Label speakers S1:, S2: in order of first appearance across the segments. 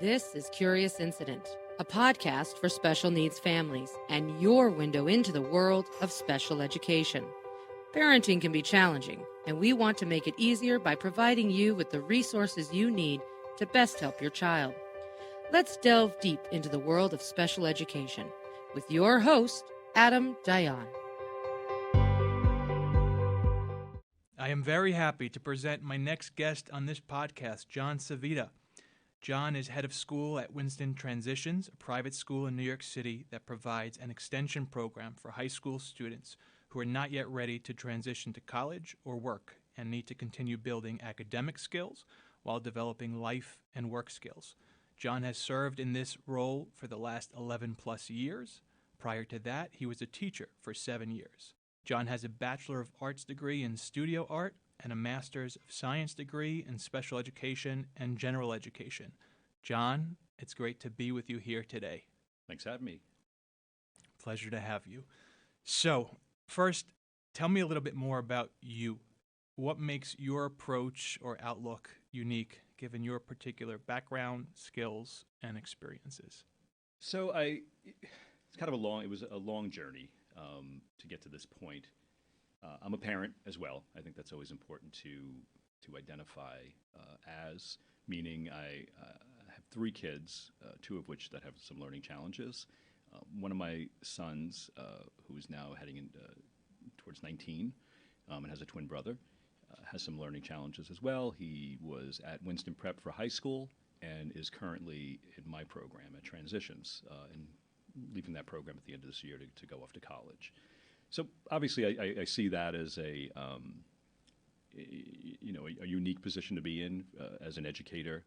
S1: This is Curious Incident, a podcast for special needs families and your window into the world of special education. Parenting can be challenging, and we want to make it easier by providing you with the resources you need to best help your child. Let's delve deep into the world of special education with your host, Adam Dayan.
S2: I am very happy to present my next guest on this podcast, John Civita. John is head of school at Winston Transitions, a private school in New York City that provides an extension program for high school students who are not yet ready to transition to college or work and need to continue building academic skills while developing life and work skills. John has served in this role for the last 11 plus years. Prior to that, he was a teacher for 7 years. John has a Bachelor of Arts degree in studio art and a Master's of Science degree in special education and general education. John, it's great to be with you here today.
S3: Thanks for having me.
S2: Pleasure to have you. So, first, tell me a little bit more about you. What makes your approach or outlook unique, given your particular background, skills, and experiences?
S3: So it was a long journey to get to this point. I'm a parent as well. I think that's always important to identify as, meaning I have 3 kids, 2 of which that have some learning challenges. One of my sons, who is now heading towards 19 and has a twin brother, has some learning challenges as well. He was at Winston Prep for high school and is currently in my program at Transitions and leaving that program at the end of this year to go off to college. So obviously, I see that as a unique position to be in as an educator,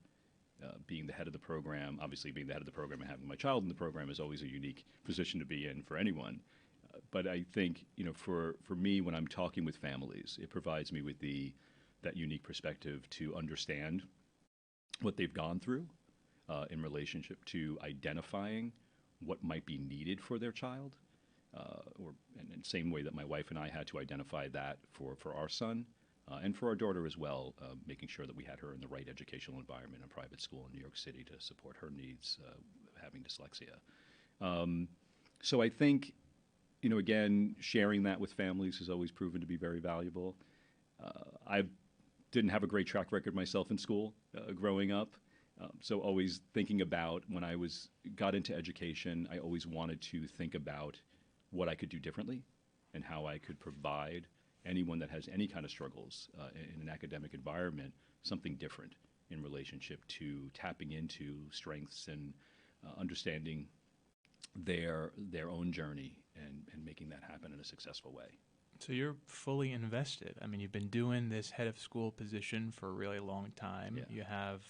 S3: being the head of the program. Obviously, being the head of the program and having my child in the program is always a unique position to be in for anyone. But I think for me, when I'm talking with families, it provides me with that unique perspective to understand what they've gone through in relationship to identifying what might be needed for their child. In the same way that my wife and I had to identify that for our son and for our daughter as well, making sure that we had her in the right educational environment in a private school in New York City to support her needs, having dyslexia. So I think, again, sharing that with families has always proven to be very valuable. I didn't have a great track record myself in school growing up. So always thinking about when I got into education, I always wanted to think about what I could do differently and how I could provide anyone that has any kind of struggles in an academic environment something different in relationship to tapping into strengths and understanding their own journey and making that happen in a successful way.
S2: So you're fully invested. I mean, you've been doing this head of school position for a really long time.
S3: Yeah.
S2: You have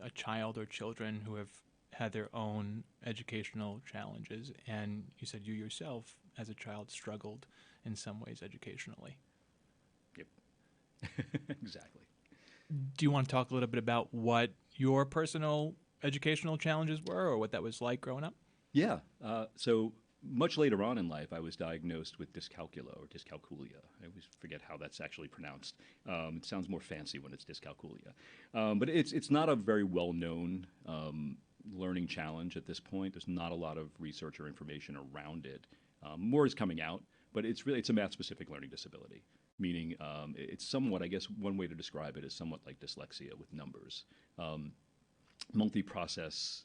S2: a child or children who have had their own educational challenges, and you said you yourself, as a child, struggled in some ways educationally.
S3: Yep, exactly.
S2: Do you want to talk a little bit about what your personal educational challenges were or what that was like growing up?
S3: Yeah, so much later on in life, I was diagnosed with dyscalculia or dyscalculia. I always forget how that's actually pronounced. It sounds more fancy when it's dyscalculia. But it's not a very well-known learning challenge at this point. There's not a lot of research or information around it. More is coming out, but it's a math-specific learning disability, meaning it's somewhat, I guess one way to describe it is somewhat like dyslexia with numbers. Multi-process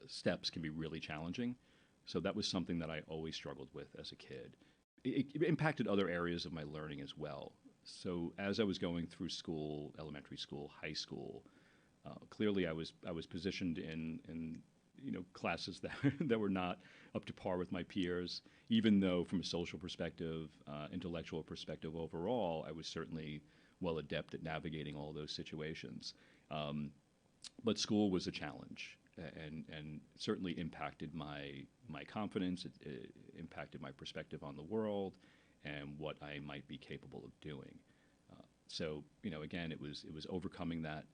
S3: steps can be really challenging. So that was something that I always struggled with as a kid. It impacted other areas of my learning as well. So as I was going through school, elementary school, high school, clearly I was positioned in classes that were not up to par with my peers, even though from a social perspective, intellectual perspective overall, I was certainly well adept at navigating all those situations. But school was a challenge. And certainly impacted my confidence. It impacted my perspective on the world and what I might be capable of doing. So again, it was overcoming that.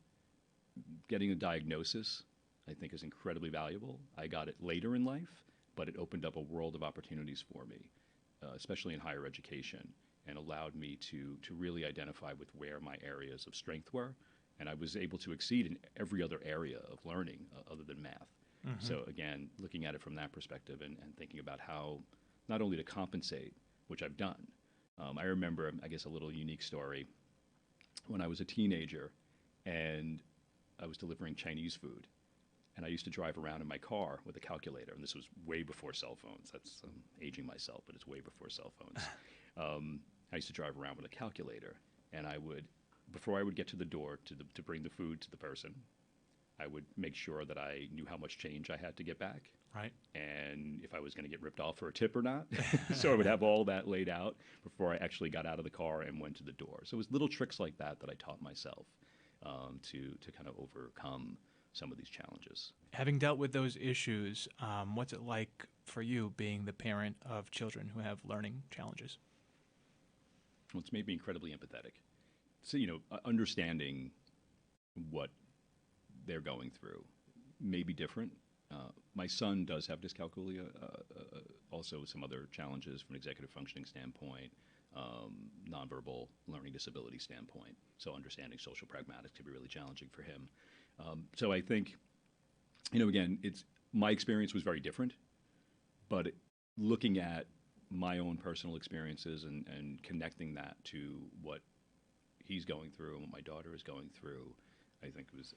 S3: Getting a diagnosis, I think, is incredibly valuable. I got it later in life, but it opened up a world of opportunities for me, especially in higher education, and allowed me to really identify with where my areas of strength were And I was able to exceed in every other area of learning other than math. So again, looking at it from that perspective and thinking about how not only to compensate, which I've done. I remember, I guess, a little unique story when I was a teenager and I was delivering Chinese food. And I used to drive around in my car with a calculator. And this was way before cell phones. That's aging myself, but it's way before cell phones. I used to drive around with a calculator. And I would, before I would get to the door to bring the food to the person, I would make sure that I knew how much change I had to get back.
S2: Right.
S3: And if I was going to get ripped off for a tip or not. So I would have all that laid out before I actually got out of the car and went to the door. So it was little tricks like that that I taught myself to kind of overcome some of these challenges.
S2: Having dealt with those issues, what's it like for you being the parent of children who have learning challenges?
S3: Well, it's made me incredibly empathetic. So, understanding what they're going through may be different. My son does have dyscalculia, also some other challenges from an executive functioning standpoint, nonverbal learning disability standpoint. So understanding social pragmatics can be really challenging for him. So I think, again, my experience was very different, but looking at my own personal experiences and connecting that to what he's going through and what my daughter is going through, I think was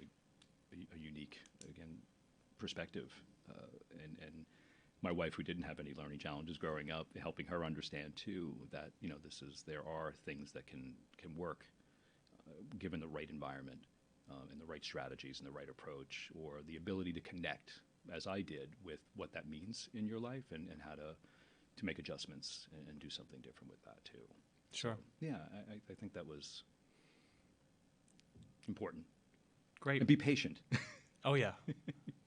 S3: a unique, again, perspective. And my wife, who didn't have any learning challenges growing up, helping her understand too that there are things that can work given the right environment and the right strategies and the right approach, or the ability to connect, as I did, with what that means in your life and how to make adjustments and do something different with that too.
S2: Sure.
S3: So, yeah, I think that was important.
S2: Great.
S3: And be patient.
S2: Oh, yeah.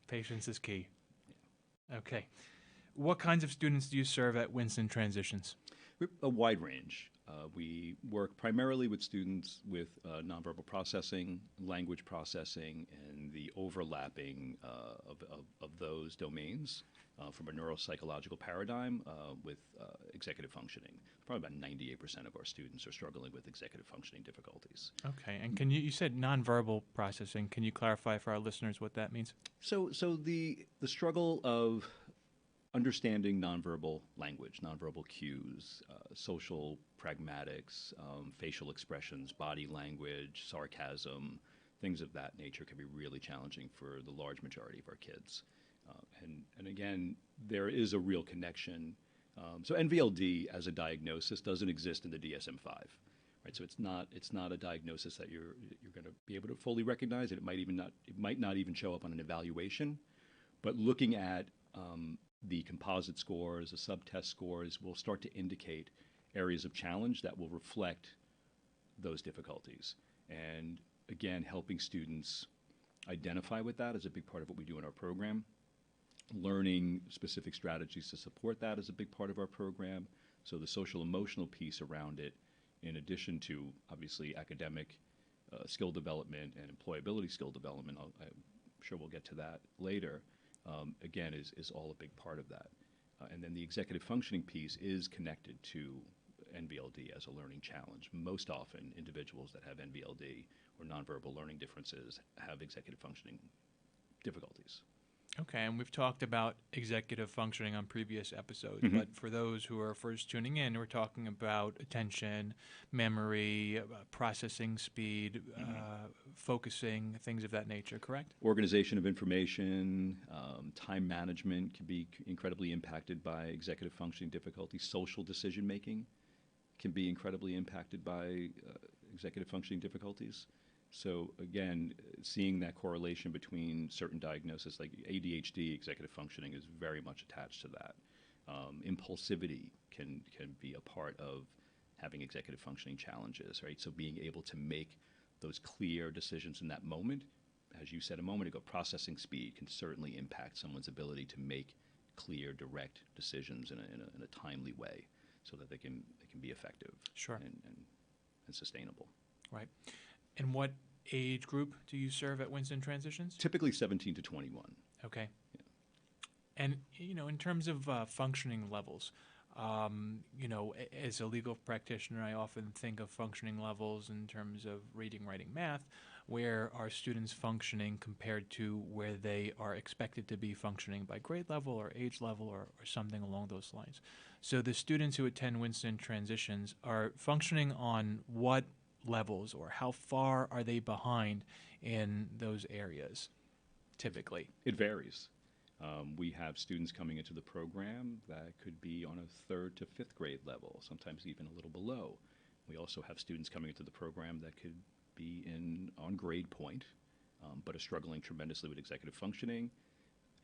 S2: Patience is key. Yeah. Okay. What kinds of students do you serve at Winston Transitions?
S3: A wide range. We work primarily with students with nonverbal processing, language processing, and the overlapping of those domains from a neuropsychological paradigm with executive functioning. Probably about 98% of our students are struggling with executive functioning difficulties.
S2: Okay, and can you said nonverbal processing. Can you clarify for our listeners what that means?
S3: So the struggle of understanding nonverbal language, nonverbal cues, social pragmatics, facial expressions, body language, sarcasm, things of that nature can be really challenging for the large majority of our kids. And again, there is a real connection. So NVLD as a diagnosis doesn't exist in the DSM-5, right? So it's not a diagnosis that you're going to be able to fully recognize. It might not even show up on an evaluation. But looking at the composite scores, the subtest scores, will start to indicate areas of challenge that will reflect those difficulties. And again, helping students identify with that is a big part of what we do in our program. Learning specific strategies to support that is a big part of our program. So the social emotional piece around it, in addition to obviously academic skill development and employability skill development, I'm sure we'll get to that later, again, is all a big part of that. And then the executive functioning piece is connected to NVLD as a learning challenge. Most often, individuals that have NVLD or nonverbal learning differences have executive functioning difficulties.
S2: Okay, and we've talked about executive functioning on previous episodes, but for those who are first tuning in, we're talking about attention, memory, processing speed, focusing, things of that nature, correct?
S3: Organization of information, time management can be incredibly impacted by executive functioning difficulties. Social decision making can be incredibly impacted by executive functioning difficulties. So again, seeing that correlation between certain diagnoses like ADHD, executive functioning is very much attached to that. Impulsivity can be a part of having executive functioning challenges, right? So being able to make those clear decisions in that moment, as you said a moment ago, processing speed can certainly impact someone's ability to make clear, direct decisions in a timely way, so that they can be effective,
S2: sure,
S3: and sustainable.
S2: Right. And what age group do you serve at Winston Transitions?
S3: Typically 17 to 21.
S2: Okay.
S3: Yeah.
S2: And, in terms of functioning levels, as a legal practitioner, I often think of functioning levels in terms of reading, writing, math. where are students functioning compared to where they are expected to be functioning by grade level or age level or something along those lines. So the students who attend Winston Transitions are functioning on what levels, or how far are they behind in those areas typically?
S3: It varies. We have students coming into the program that could be on a 3rd to 5th grade level, sometimes even a little below. We also have students coming into the program that could be on grade point, but are struggling tremendously with executive functioning.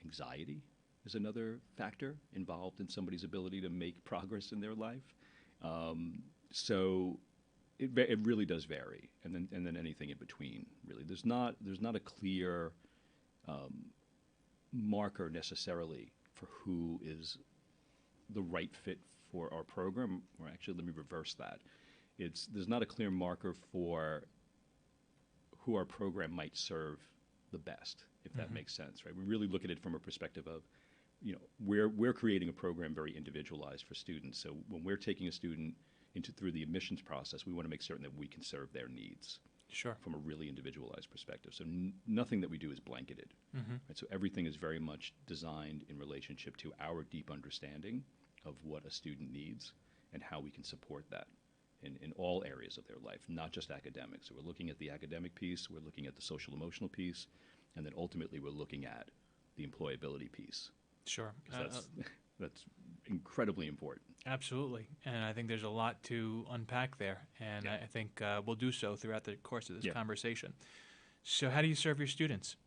S3: Anxiety is another factor involved in somebody's ability to make progress in their life. So it really does vary, and then anything in between. Really, there's not a clear marker necessarily for who is the right fit for our program. Or actually, let me reverse that. There's not a clear marker for who our program might serve the best, if that makes sense, right? We really look at it from a perspective of, we're creating a program very individualized for students. So when we're taking a student through the admissions process, we want to make certain that we can serve their needs.
S2: Sure.
S3: From a really individualized perspective. So nothing that we do is blanketed. Right? So everything is very much designed in relationship to our deep understanding of what a student needs and how we can support that in all areas of their life, not just academics. So we're looking at the academic piece, we're looking at the social emotional piece, and then ultimately we're looking at the employability piece.
S2: Sure.
S3: That's incredibly important.
S2: Absolutely. And I think there's a lot to unpack there. And I think we'll do so throughout the course of this conversation. So how do you serve your students?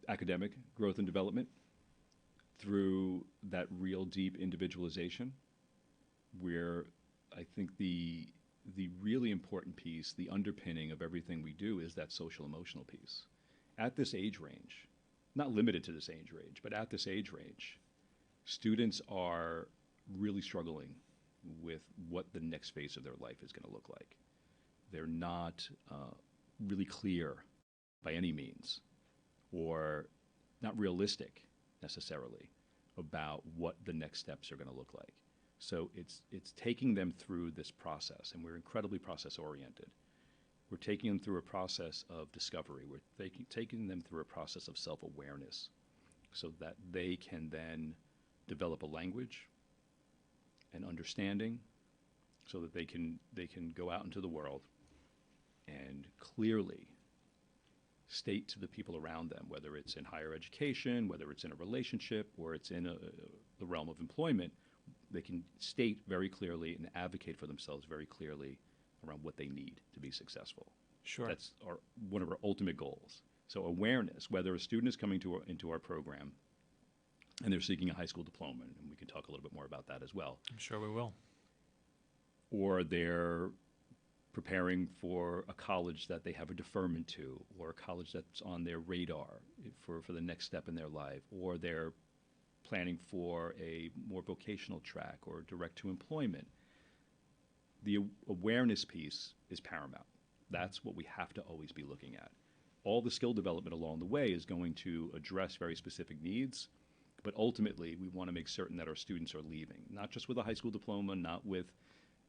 S3: Academic growth and development through that real deep individualization, where I think the really important piece, the underpinning of everything we do, is that social emotional piece. At this age range, not limited to this age range, but at this age range, students are really struggling with what the next phase of their life is going to look like. They're not really clear by any means, or not realistic necessarily about what the next steps are going to look like. So it's taking them through this process, and we're incredibly process oriented. We're taking them through a process of discovery. We're taking them through a process of self-awareness so that they can then develop a language and understanding so that they can go out into the world and clearly state to the people around them, whether it's in higher education, whether it's in a relationship, or it's in the realm of employment, they can state very clearly and advocate for themselves very clearly around what they need to be successful.
S2: Sure.
S3: That's one of our ultimate goals. So awareness, whether a student is coming into our program and they're seeking a high school diploma, and we can talk a little bit more about that as well.
S2: I'm sure we will.
S3: Or they're preparing for a college that they have a deferment to, or a college that's on their radar for the next step in their life, or they're planning for a more vocational track or direct to employment. The awareness piece is paramount. That's what we have to always be looking at. All the skill development along the way is going to address very specific needs, but ultimately we want to make certain that our students are leaving, not just with a high school diploma, not with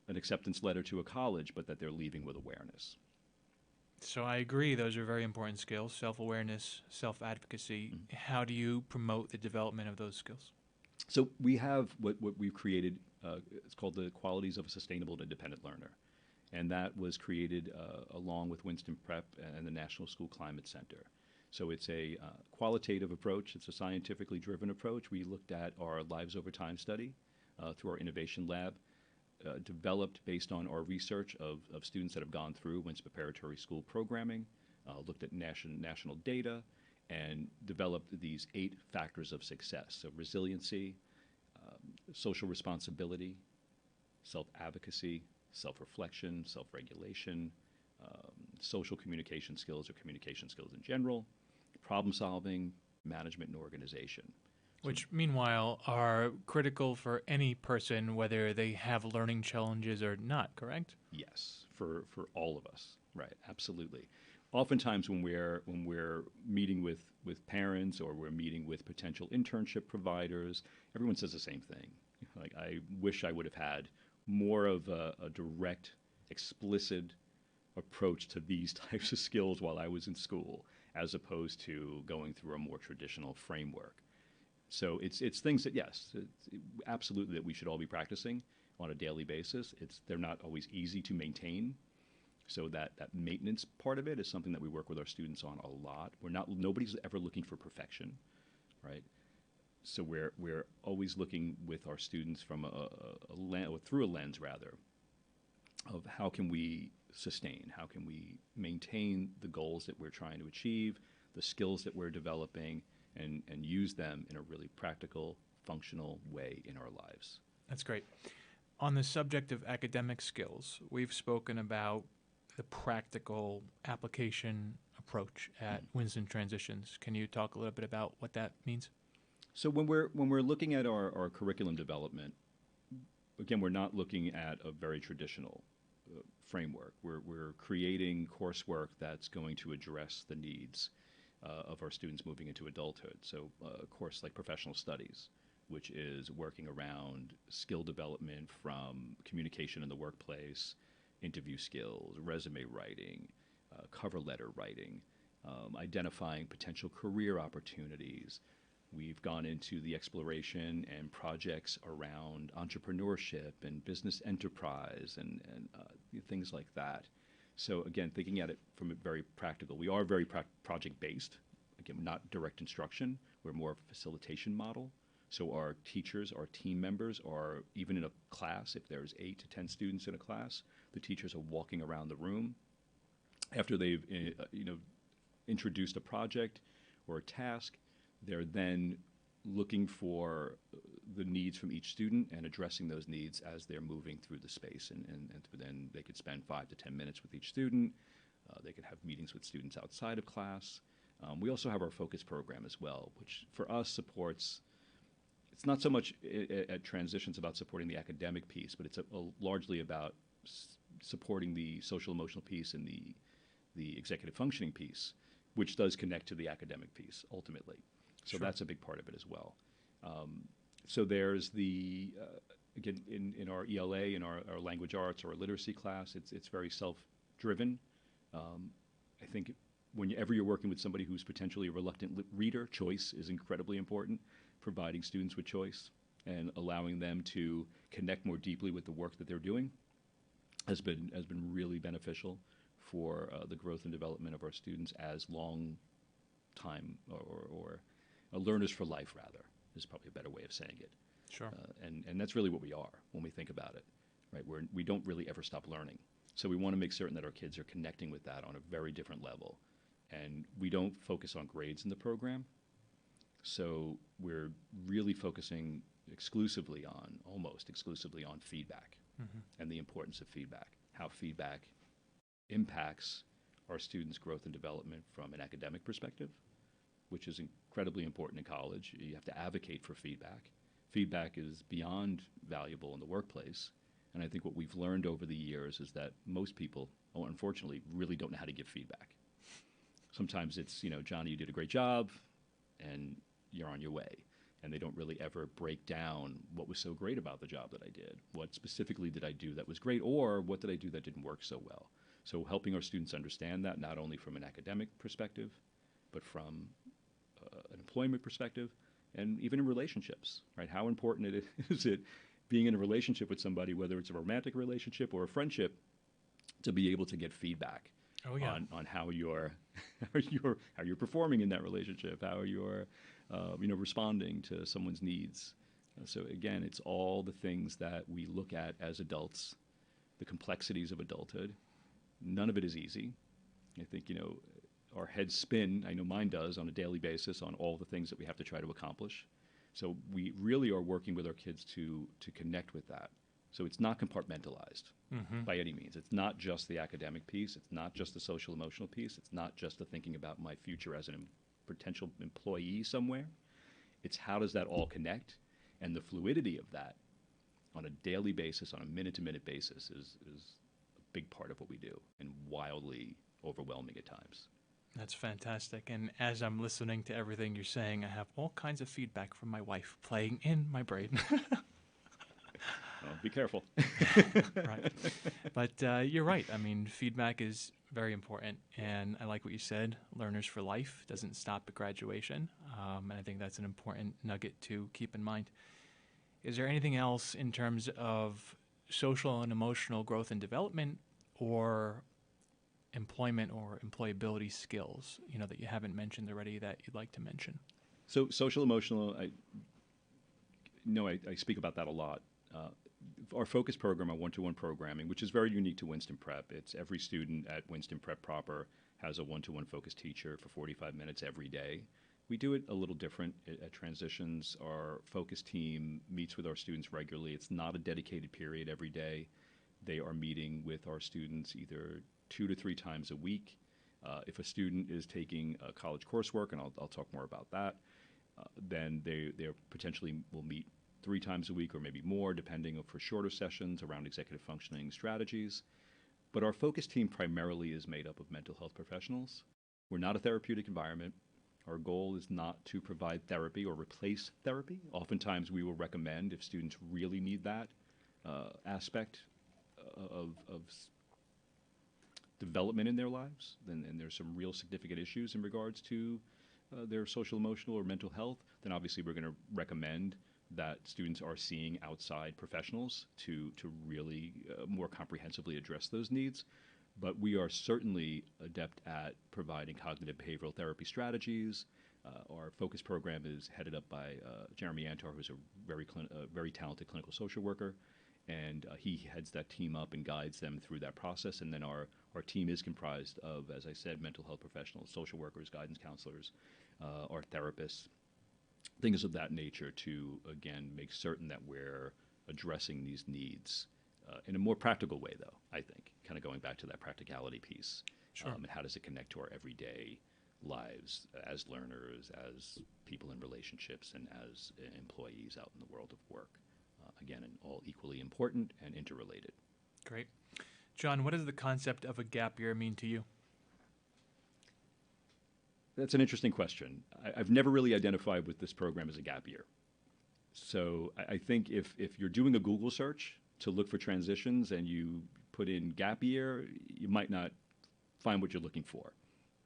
S3: an acceptance letter to a college, but that they're leaving with awareness.
S2: So I agree, those are very important skills: self-awareness, self-advocacy. How do you promote the development of those skills?
S3: So we have what we've created, it's called the Qualities of a Sustainable and Independent Learner. And that was created along with Winston Prep and the National School Climate Center. So it's a qualitative approach. It's a scientifically driven approach. We looked at our Lives Over Time study through our innovation lab, developed based on our research of students that have gone through Winston Preparatory School programming, looked at national data, and developed these 8 factors of success. So resiliency, social responsibility, self-advocacy, self-reflection, self-regulation, social communication skills or communication skills in general, problem-solving, management, and organization.
S2: Which, meanwhile, are critical for any person, whether they have learning challenges or not, correct?
S3: Yes, for all of us, right, absolutely. Oftentimes when we're meeting with parents, or we're meeting with potential internship providers, everyone says the same thing. Like, I wish I would have had more of a direct, explicit approach to these types of skills while I was in school, as opposed to going through a more traditional framework. So it's things that, yes, absolutely, that we should all be practicing on a daily basis. They're not always easy to maintain. So that maintenance part of it is something that we work with our students on a lot. Nobody's ever looking for perfection, right? So we're always looking with our students from through a lens rather, of how can we sustain, how can we maintain the goals that we're trying to achieve, the skills that we're developing, and use them in a really practical, functional way in our lives.
S2: That's great. On the subject of academic skills, we've spoken about the practical application approach at Winston Transitions. Can you talk a little bit about what that means?
S3: So when we're looking at our curriculum development, again, we're not looking at a very traditional framework. We're creating coursework that's going to address the needs of our students moving into adulthood. So a course like professional studies, which is working around skill development from communication in the workplace, interview skills, resume writing, cover letter writing, identifying potential career opportunities. We've gone into the exploration and projects around entrepreneurship and business enterprise and things like that. So again, thinking at it from a very practical, we are very project-based. Again, not direct instruction. We're more of a facilitation model. So our teachers, our team members are, even in a class, if there's 8 to 10 students in a class, the teachers are walking around the room. After they've introduced a project or a task, they're then looking for the needs from each student and addressing those needs as they're moving through the space. And then they could spend 5 to 10 minutes with each student. They could have meetings with students outside of class. We also have our focus program as well, which for us supports, it's not so much at Transitions about supporting the academic piece, but it's largely about supporting the social emotional piece and the executive functioning piece, which does connect to the academic piece ultimately. So That's a big part of it as well. So there's again, in our ELA, in our language arts or our literacy class, it's very self-driven. I think whenever you're working with somebody who's potentially a reluctant reader, choice is incredibly important, providing students with choice and allowing them to connect more deeply with the work that they're doing has been really beneficial for the growth and development of our students as long time or learners for life, rather, is probably a better way of saying it.
S2: Sure.
S3: And that's really what we are when we think about it, right? We don't really ever stop learning. So we want to make certain that our kids are connecting with that on a very different level. And we don't focus on grades in the program. So we're really focusing almost exclusively on feedback and the importance of feedback, how feedback impacts our students' growth and development from an academic perspective, which is incredibly important in college. You have to advocate for feedback. Feedback is beyond valuable in the workplace. And I think what we've learned over the years is that most people, unfortunately, really don't know how to give feedback. Sometimes it's, Johnny, you did a great job, and you're on your way. And they don't really ever break down what was so great about the job that I did. What specifically did I do that was great, or what did I do that didn't work so well? So helping our students understand that, not only from an academic perspective, but from an employment perspective, and even in relationships, right? How important is it being in a relationship with somebody, whether it's a romantic relationship or a friendship, to be able to get feedback on how you're performing in that relationship, how you're responding to someone's needs. So again, it's all the things that we look at as adults, the complexities of adulthood. None of it is easy. I think, our heads spin, I know mine does, on a daily basis on all the things that we have to try to accomplish. So we really are working with our kids to connect with that. So it's not compartmentalized by any means. It's not just the academic piece. It's not just the social emotional piece. It's not just the thinking about my future as a potential employee somewhere. It's how does that all connect? And the fluidity of that on a daily basis, on a minute-to-minute basis is a big part of what we do, and wildly overwhelming at times.
S2: That's fantastic. And as I'm listening to everything you're saying, I have all kinds of feedback from my wife playing in my brain.
S3: Well, be careful.
S2: Right. But you're right. I mean, feedback is very important. And I like what you said, learners for life doesn't stop at graduation. And I think that's an important nugget to keep in mind. Is there anything else in terms of social and emotional growth and development or employment or employability skills, that you haven't mentioned already that you'd like to mention?
S3: So social emotional, I speak about that a lot. Our focus program, our one-to-one programming, which is very unique to Winston Prep. It's every student at Winston Prep proper has a one-to-one focus teacher for 45 minutes every day. We do it a little different at Transitions. Our focus team meets with our students regularly. It's not a dedicated period every day. They are meeting with our students either 2 to 3 times a week. If a student is taking college coursework, and I'll talk more about that, then they potentially will meet 3 times a week or maybe more, depending for shorter sessions around executive functioning strategies. But our focus team primarily is made up of mental health professionals. We're not a therapeutic environment. Our goal is not to provide therapy or replace therapy. Oftentimes we will recommend, if students really need that aspect of development in their lives, and there's some real significant issues in regards to their social, emotional, or mental health, then obviously we're going to recommend that students are seeing outside professionals to really more comprehensively address those needs. But we are certainly adept at providing cognitive behavioral therapy strategies. Our focus program is headed up by Jeremy Antar, who's a very talented clinical social worker, and he heads that team up and guides them through that process. And then our team is comprised of, as I said, mental health professionals, social workers, guidance counselors, our therapists, things of that nature to, again, make certain that we're addressing these needs in a more practical way, though, I think, kind of going back to that practicality piece.
S2: Sure.
S3: And how does it connect to our everyday lives as learners, as people in relationships, and as employees out in the world of work. Again, and all equally important and interrelated.
S2: Great. John, what does the concept of a gap year mean to you?
S3: That's an interesting question. I've never really identified with this program as a gap year. So I think if you're doing a Google search to look for transitions and you put in gap year, you might not find what you're looking for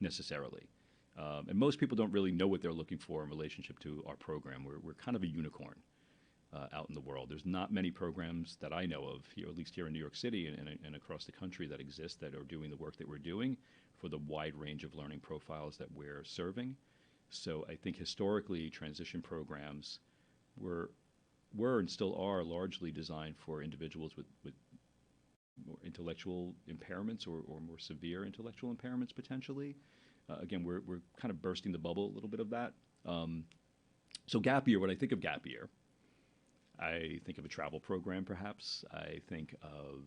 S3: necessarily. And most people don't really know what they're looking for in relationship to our program. We're kind of a unicorn out in the world. There's not many programs that I know of, here, at least here in New York City and across the country, that exist that are doing the work that we're doing for the wide range of learning profiles that we're serving. So I think historically, transition programs were and still are largely designed for individuals with more intellectual impairments or more severe intellectual impairments potentially. Again, we're kind of bursting the bubble a little bit of that. So gap year, when I think of gap year, I think of a travel program perhaps. I think of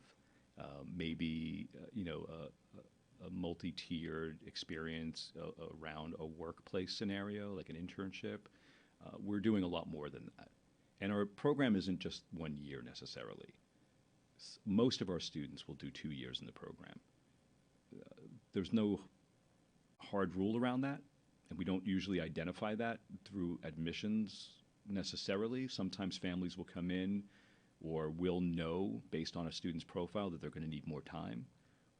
S3: maybe a multi-tiered experience around a workplace scenario, like an internship. We're doing a lot more than that. And our program isn't just 1 year necessarily. Most of our students will do 2 years in the program. There's no hard rule around that, and we don't usually identify that through admissions necessarily. Sometimes families will come in or will know based on a student's profile that they're going to need more time,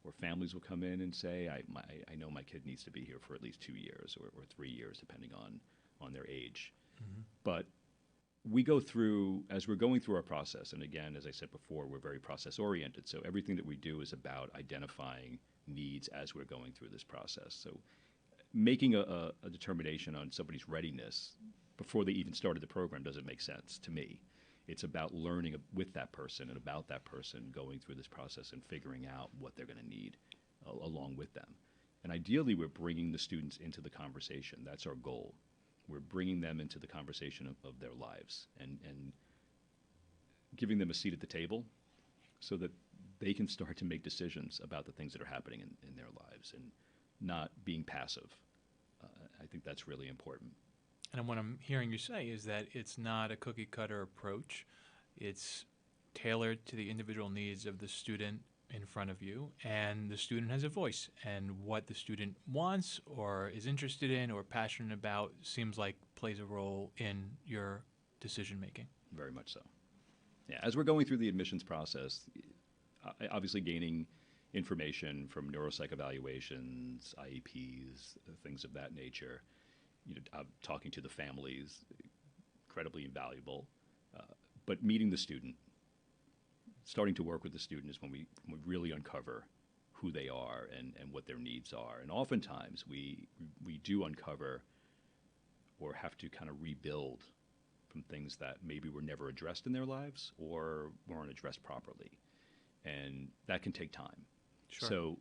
S3: or families will come in and say, I know my kid needs to be here for at least 2 years or 3 years, depending on their age. Mm-hmm. But we go through, as we're going through our process, and again, as I said before, we're very process-oriented, so everything that we do is about identifying needs as we're going through this process. So making a determination on somebody's readiness before they even started the program doesn't make sense to me. It's about learning with that person and about that person going through this process and figuring out what they're going to need along with them. And ideally, we're bringing the students into the conversation. That's our goal. We're bringing them into the conversation of their lives and giving them a seat at the table so that they can start to make decisions about the things that are happening in their lives and not being passive. I think that's really important.
S2: And what I'm hearing you say is that it's not a cookie-cutter approach. It's tailored to the individual needs of the student in front of you, and the student has a voice. And what the student wants or is interested in or passionate about seems like plays a role in your decision-making.
S3: Very much so. Yeah, as we're going through the admissions process, obviously gaining information from neuropsych evaluations, IEPs, things of that nature, talking to the families, incredibly invaluable. But meeting the student, starting to work with the student is when we really uncover who they are and what their needs are. And oftentimes we do uncover or have to kind of rebuild from things that maybe were never addressed in their lives or weren't addressed properly. And that can take time.
S2: Sure.
S3: So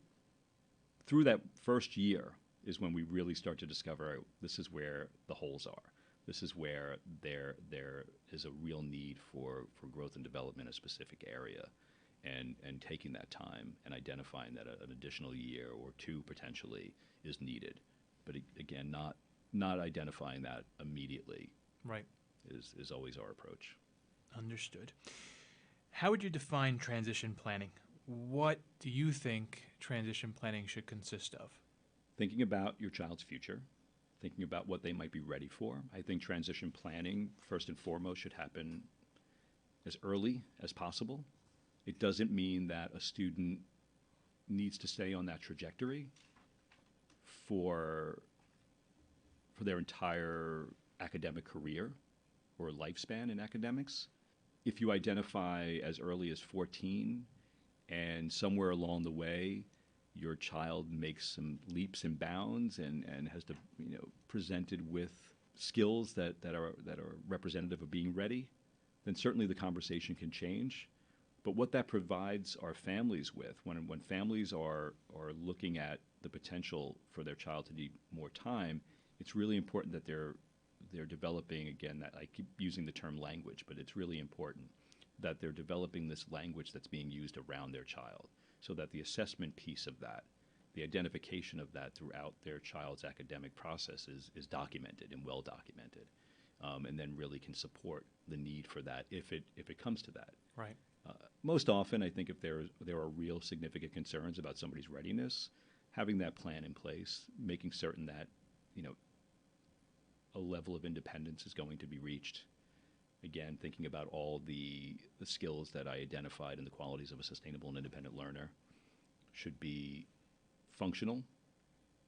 S3: through that first year is when we really start to discover this is where the holes are. This is where there is a real need for growth and development in a specific area, and taking that time and identifying that an additional year or two potentially is needed. But again, not identifying that immediately.
S2: Right.
S3: Is always our approach.
S2: Understood. How would you define transition planning? What do you think transition planning should consist of?
S3: Thinking about your child's future, thinking about what they might be ready for. I think transition planning, first and foremost, should happen as early as possible. It doesn't mean that a student needs to stay on that trajectory for their entire academic career or lifespan in academics. If you identify as early as 14 and somewhere along the way your child makes some leaps and bounds and has to, presented with skills that are representative of being ready, then certainly the conversation can change. But what that provides our families with, when families are looking at the potential for their child to need more time, it's really important that they're developing, again, that I keep using the term language, but it's really important that they're developing this language that's being used around their child, so that the assessment piece of that, the identification of that throughout their child's academic process is documented and well documented, and then really can support the need for that if it comes to that.
S2: Right.
S3: Most often, I think if there are real significant concerns about somebody's readiness, having that plan in place, making certain that, a level of independence is going to be reached. Again, thinking about all the skills that I identified and the qualities of a sustainable and independent learner should be functional,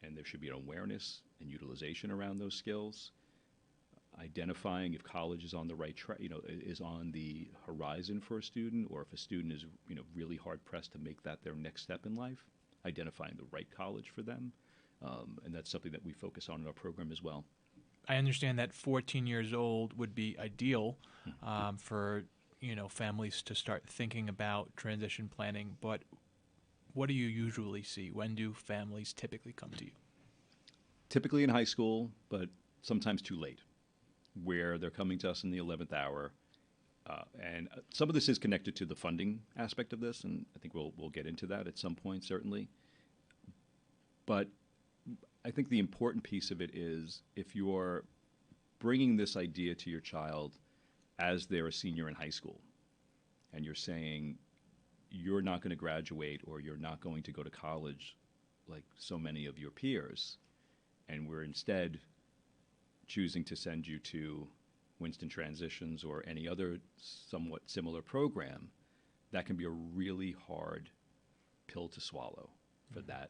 S3: and there should be an awareness and utilization around those skills. Identifying if college is on the right track, is on the horizon for a student, or if a student is, really hard pressed to make that their next step in life, identifying the right college for them. And that's something that we focus on in our program as well.
S2: I understand that 14 years old would be ideal for families to start thinking about transition planning. But what do you usually see? When do families typically come to you?
S3: Typically in high school, but sometimes too late, where they're coming to us in the 11th hour. And some of this is connected to the funding aspect of this, and I think we'll get into that at some point, certainly. But I think the important piece of it is if you're bringing this idea to your child as they're a senior in high school, and you're saying you're not going to graduate or you're not going to go to college like so many of your peers, and we're instead choosing to send you to Winston Transitions or any other somewhat similar program, that can be a really hard pill to swallow for that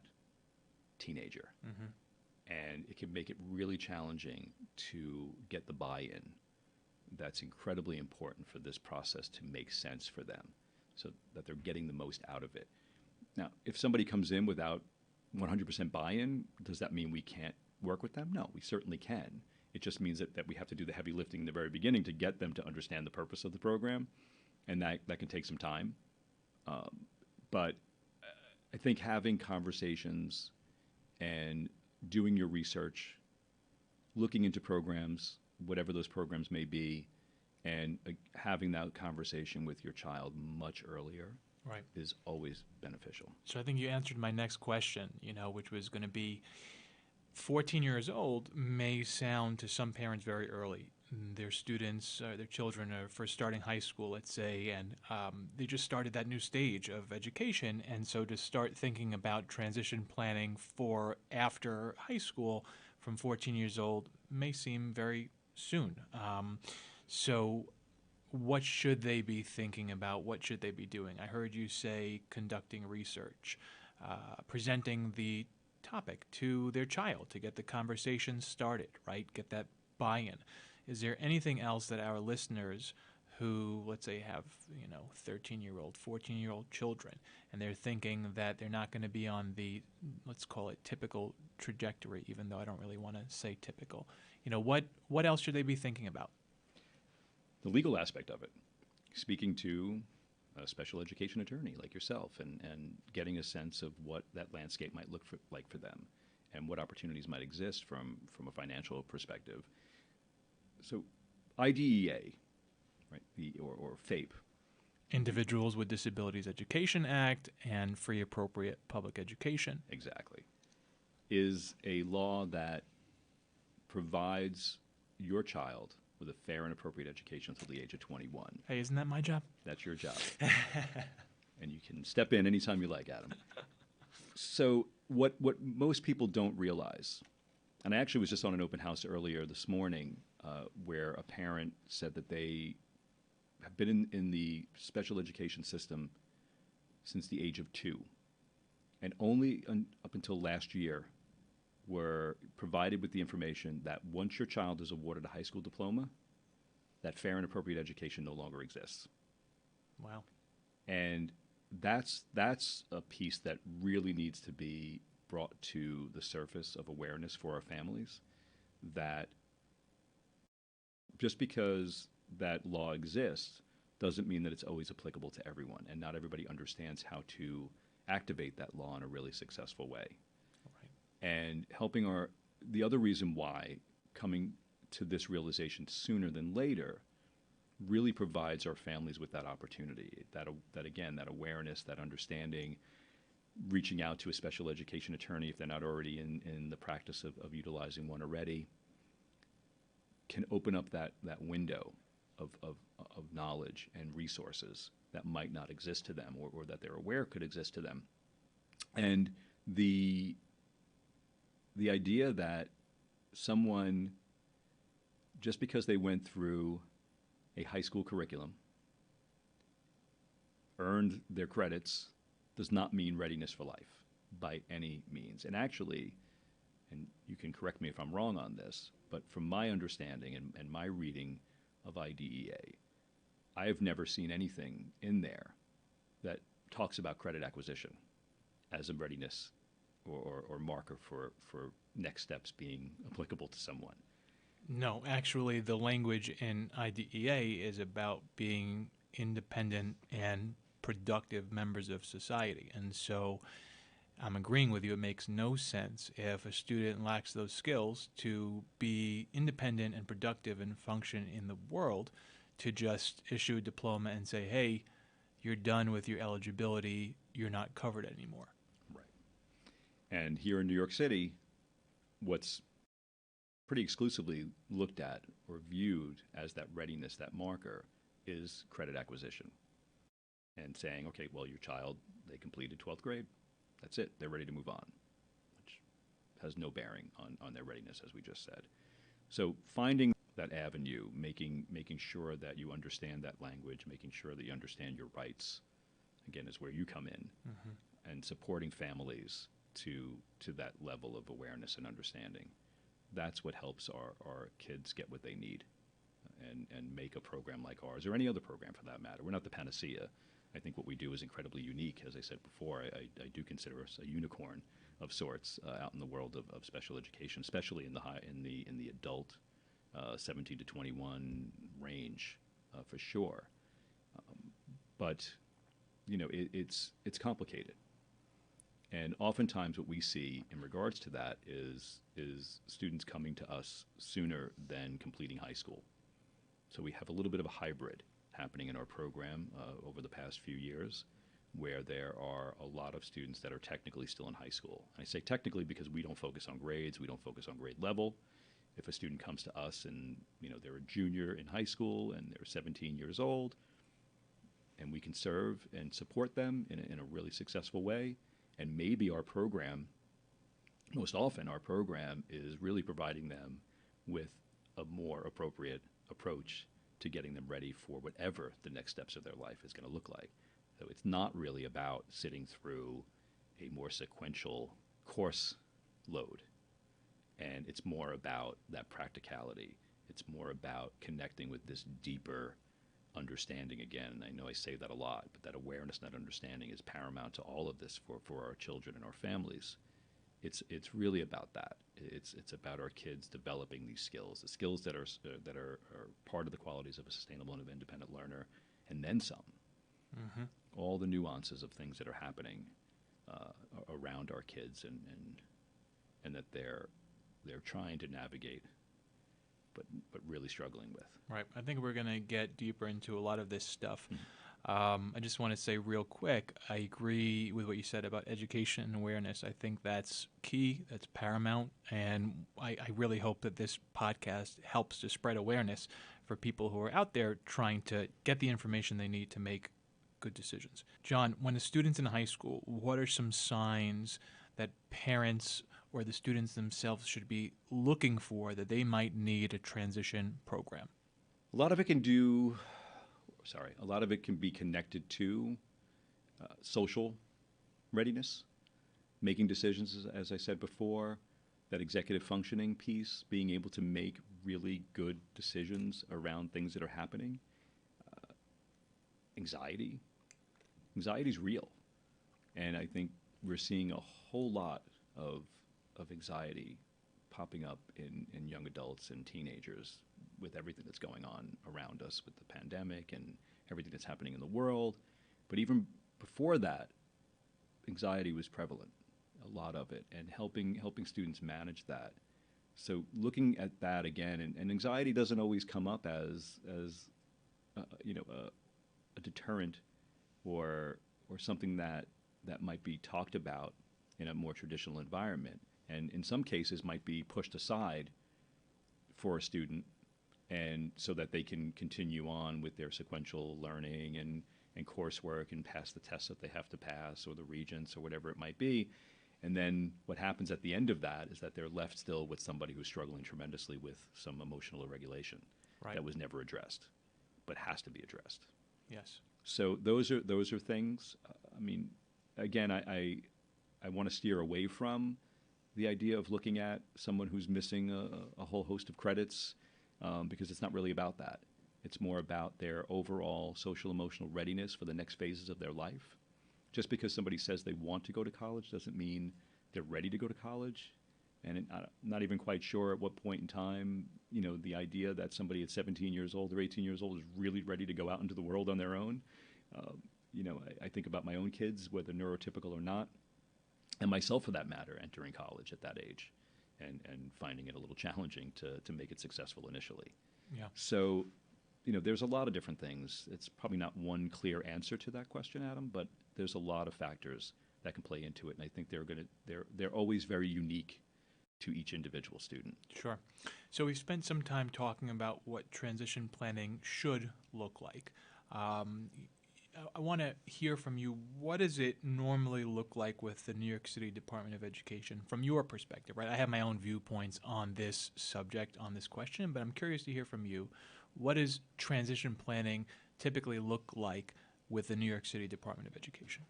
S3: teenager.
S2: Mm-hmm.
S3: And it can make it really challenging to get the buy-in that's incredibly important for this process to make sense for them, so that they're getting the most out of it. Now, if somebody comes in without 100% buy-in, does that mean we can't work with them? No, we certainly can. It just means that we have to do the heavy lifting in the very beginning to get them to understand the purpose of the program, and that can take some time. But I think having conversations and doing your research, looking into programs, whatever those programs may be, and having that conversation with your child much earlier is always beneficial.
S2: So I think you answered my next question, which was going to be 14 years old may sound to some parents very early. Their students, their children are first starting high school, let's say, and they just started that new stage of education. And so to start thinking about transition planning for after high school from 14 years old may seem very soon. So what should they be thinking about? What should they be doing? I heard you say conducting research, presenting the topic to their child to get the conversation started, right? Get that buy-in. Is there anything else that our listeners who, let's say, have, 13-year-old, 14-year-old children, and they're thinking that they're not going to be on the, let's call it, typical trajectory, even though I don't really want to say typical. What else should they be thinking about?
S3: The legal aspect of it, speaking to a special education attorney like yourself and getting a sense of what that landscape might look like for them and what opportunities might exist from a financial perspective. So IDEA, right, or FAPE.
S2: Individuals with Disabilities Education Act and Free Appropriate Public Education.
S3: Exactly. Is a law that provides your child with a fair and appropriate education until the age of 21.
S2: Hey, isn't that my job?
S3: That's your job. And you can step in anytime you like, Adam. So what most people don't realize, and I actually was just on an open house earlier this morning where a parent said that they have been in the special education system since the age of 2, and only up until last year were provided with the information that once your child is awarded a high school diploma, that fair and appropriate education no longer exists.
S2: Wow.
S3: And that's a piece that really needs to be brought to the surface of awareness for our families, that just because that law exists doesn't mean that it's always applicable to everyone, and not everybody understands how to activate that law in a really successful way. And helping the other reason why coming to this realization sooner than later really provides our families with that opportunity, that awareness, that understanding, reaching out to a special education attorney if they're not already in the practice of utilizing one already, can open up that window of knowledge and resources that might not exist to them or that they're aware could exist to them. And the idea that someone, just because they went through a high school curriculum, earned their credits, does not mean readiness for life by any means. And actually, and you can correct me if I'm wrong on this, but from my understanding and my reading of IDEA, I have never seen anything in there that talks about credit acquisition as a readiness or marker for next steps being applicable to someone.
S2: No, actually, the language in IDEA is about being independent and productive members of society. And so I'm agreeing with you. It makes no sense if a student lacks those skills to be independent and productive and function in the world to just issue a diploma and say, hey, you're done with your eligibility, you're not covered anymore.
S3: Right. And here in New York City, what's pretty exclusively looked at or viewed as that readiness, that marker, is credit acquisition. And saying, okay, well, your child, they completed 12th grade. That's it. They're ready to move on, which has no bearing on their readiness, as we just said. So finding that avenue, making sure that you understand that language, making sure that you understand your rights, again, is where you come in, and supporting families to that level of awareness and understanding. That's what helps our kids get what they need and make a program like ours, or any other program for that matter. We're not the panacea. I think what we do is incredibly unique. As I said before, I do consider us a unicorn of sorts out in the world of special education, especially in the adult 17 to 21 range, for sure. But it's complicated, and oftentimes what we see in regards to that is students coming to us sooner than completing high school. So we have a little bit of a hybrid happening in our program over the past few years, where there are a lot of students that are technically still in high school. And I say technically because we don't focus on grades, we don't focus on grade level. If a student comes to us and they're a junior in high school and they're 17 years old, and we can serve and support them in a really successful way, and maybe our program, most often our program is really providing them with a more appropriate approach to getting them ready for whatever the next steps of their life is going to look like. So it's not really about sitting through a more sequential course load. And it's more about that practicality. It's more about connecting with this deeper understanding again. And I know I say that a lot, but that awareness and that understanding is paramount to all of this for our children and our families. It's really about that. It's about our kids developing these skills, the skills that are part of the qualities of a sustainable and independent learner, and then some. Mm-hmm. All the nuances of things that are happening around our kids, and that they're trying to navigate, but really struggling with.
S2: Right. I think we're going to get deeper into a lot of this stuff. I just want to say real quick, I agree with what you said about education and awareness. I think that's key, that's paramount, and I really hope that this podcast helps to spread awareness for people who are out there trying to get the information they need to make good decisions. John, when a student's in high school, what are some signs that parents or the students themselves should be looking for that they might need a transition program?
S3: A lot of it can be connected to social readiness, making decisions, as I said before, that executive functioning piece, being able to make really good decisions around things that are happening. Anxiety is real. And I think we're seeing a whole lot of anxiety popping up in young adults and teenagers with everything that's going on around us with the pandemic and everything that's happening in the world. But even before that, anxiety was prevalent, a lot of it, and helping students manage that. So looking at that again, and anxiety doesn't always come up as a deterrent or something that might be talked about in a more traditional environment, and in some cases might be pushed aside for a student, and so that they can continue on with their sequential learning and coursework and pass the tests that they have to pass, or the regents, or whatever it might be. And then what happens at the end of that is that they're left still with somebody who's struggling tremendously with some emotional irregulation that was never addressed, but has to be addressed.
S2: Yes.
S3: So those are things. I mean, again, I want to steer away from the idea of looking at someone who's missing a whole host of credits, because it's not really about that. It's more about their overall social emotional readiness for the next phases of their life. Just because somebody says they want to go to college doesn't mean they're ready to go to college. And I'm not even quite sure at what point in time, the idea that somebody at 17 years old or 18 years old is really ready to go out into the world on their own. I think about my own kids, whether neurotypical or not, and myself for that matter, entering college at that age and finding it a little challenging to make it successful initially.
S2: Yeah. So,
S3: there's a lot of different things. It's probably not one clear answer to that question, Adam, but there's a lot of factors that can play into it, and I think they're always very unique to each individual student.
S2: Sure. So we've spent some time talking about what transition planning should look like. I want to hear from you. What does it normally look like with the New York City Department of Education from your perspective, right? I have my own viewpoints on this subject, on this question, but I'm curious to hear from you. What does transition planning typically look like with the New York City Department of Education?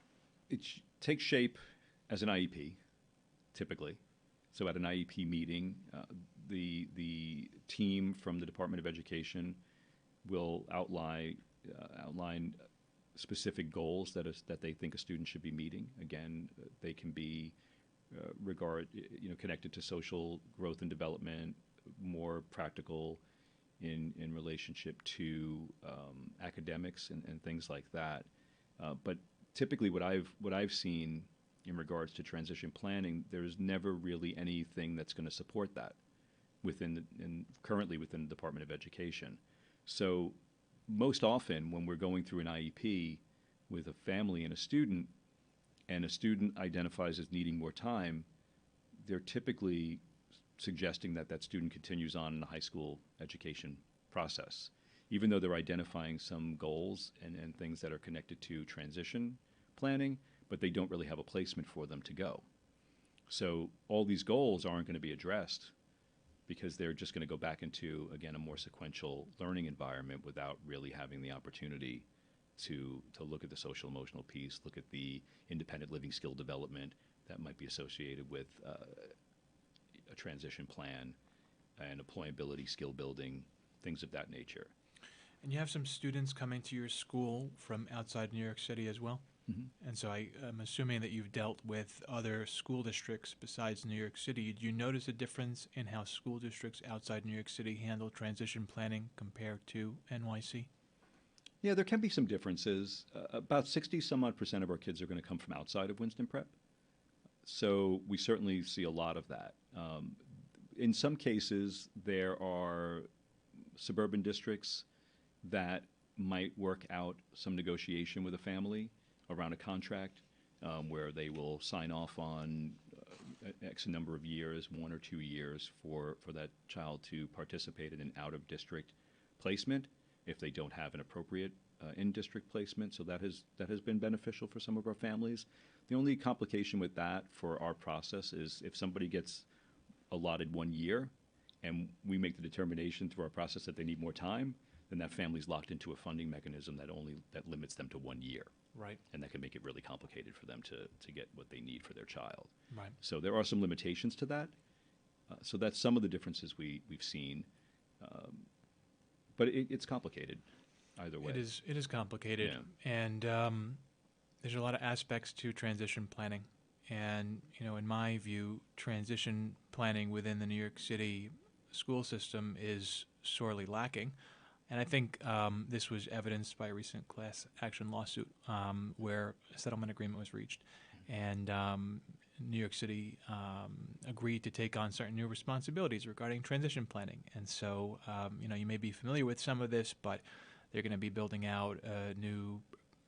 S3: It takes shape as an IEP, typically. So at an IEP meeting, the team from the Department of Education will outline specific goals that they think a student should be meeting. Again, they can be connected to social growth and development, more practical in relationship to academics and things like that. But typically, what I've seen in regards to transition planning, there's never really anything that's going to support that currently within the Department of Education. So most often when we're going through an IEP with a family and a student identifies as needing more time, they're typically suggesting that student continues on in the high school education process, even though they're identifying some goals and things that are connected to transition planning, but they don't really have a placement for them to go. So all these goals aren't going to be addressed because they're just going to go back into, again, a more sequential learning environment without really having the opportunity to look at the social emotional piece, look at the independent living skill development that might be associated with a transition plan and employability, skill building, things of that nature.
S2: And you have some students coming to your school from outside New York City as well?
S3: Mm-hmm.
S2: And so I'm assuming that you've dealt with other school districts besides New York City. Do you notice a difference in how school districts outside New York City handle transition planning compared to NYC?
S3: Yeah, there can be some differences. About 60 some odd % of our kids are going to come from outside of Winston Prep. So we certainly see a lot of that. In some cases, there are suburban districts that might work out some negotiation with a family around a contract where they will sign off on X number of years, 1 or 2 years, for that child to participate in an out-of-district placement if they don't have an appropriate in-district placement. So that has been beneficial for some of our families. The only complication with that for our process is if somebody gets allotted 1 year and we make the determination through our process that they need more time, then that family's locked into a funding mechanism that limits them to 1 year.
S2: Right.
S3: And that can make it really complicated for them to get what they need for their child.
S2: Right.
S3: So there are some limitations to that. So that's some of the differences we've seen. But it's complicated either way.
S2: It is complicated.
S3: Yeah.
S2: And there's a lot of aspects to transition planning. And, in my view, transition planning within the New York City school system is sorely lacking. And I think this was evidenced by a recent class action lawsuit where a settlement agreement was reached. And New York City agreed to take on certain new responsibilities regarding transition planning. And so, you may be familiar with some of this, but they're going to be building out a new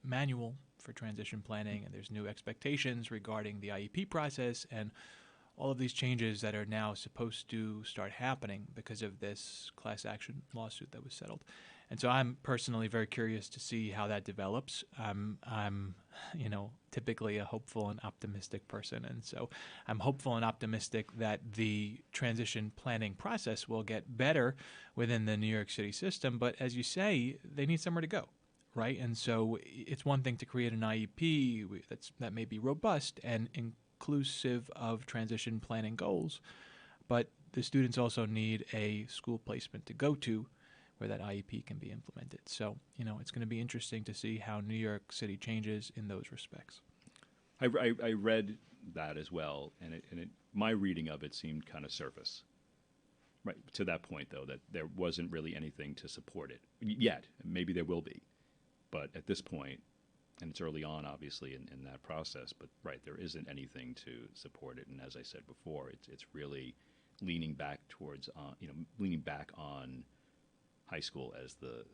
S2: manual for transition planning, and there's new expectations regarding the IEP process and all of these changes that are now supposed to start happening because of this class action lawsuit that was settled. And so I'm personally very curious to see how that develops. I'm typically a hopeful and optimistic person. And so I'm hopeful and optimistic that the transition planning process will get better within the New York City system. But as you say, they need somewhere to go, right? And so it's one thing to create an IEP that may be robust and inclusive of transition planning goals, but the students also need a school placement to go to where that IEP can be implemented. So, it's going to be interesting to see how New York City changes in those respects.
S3: I read that as well, and my reading of it seemed kind of surface. Right, to that point, though, that there wasn't really anything to support it yet. Maybe there will be, but at this point, and it's early on, obviously, in that process, but right, there isn't anything to support it. And as I said before, it's really leaning back towards, leaning back on high school as the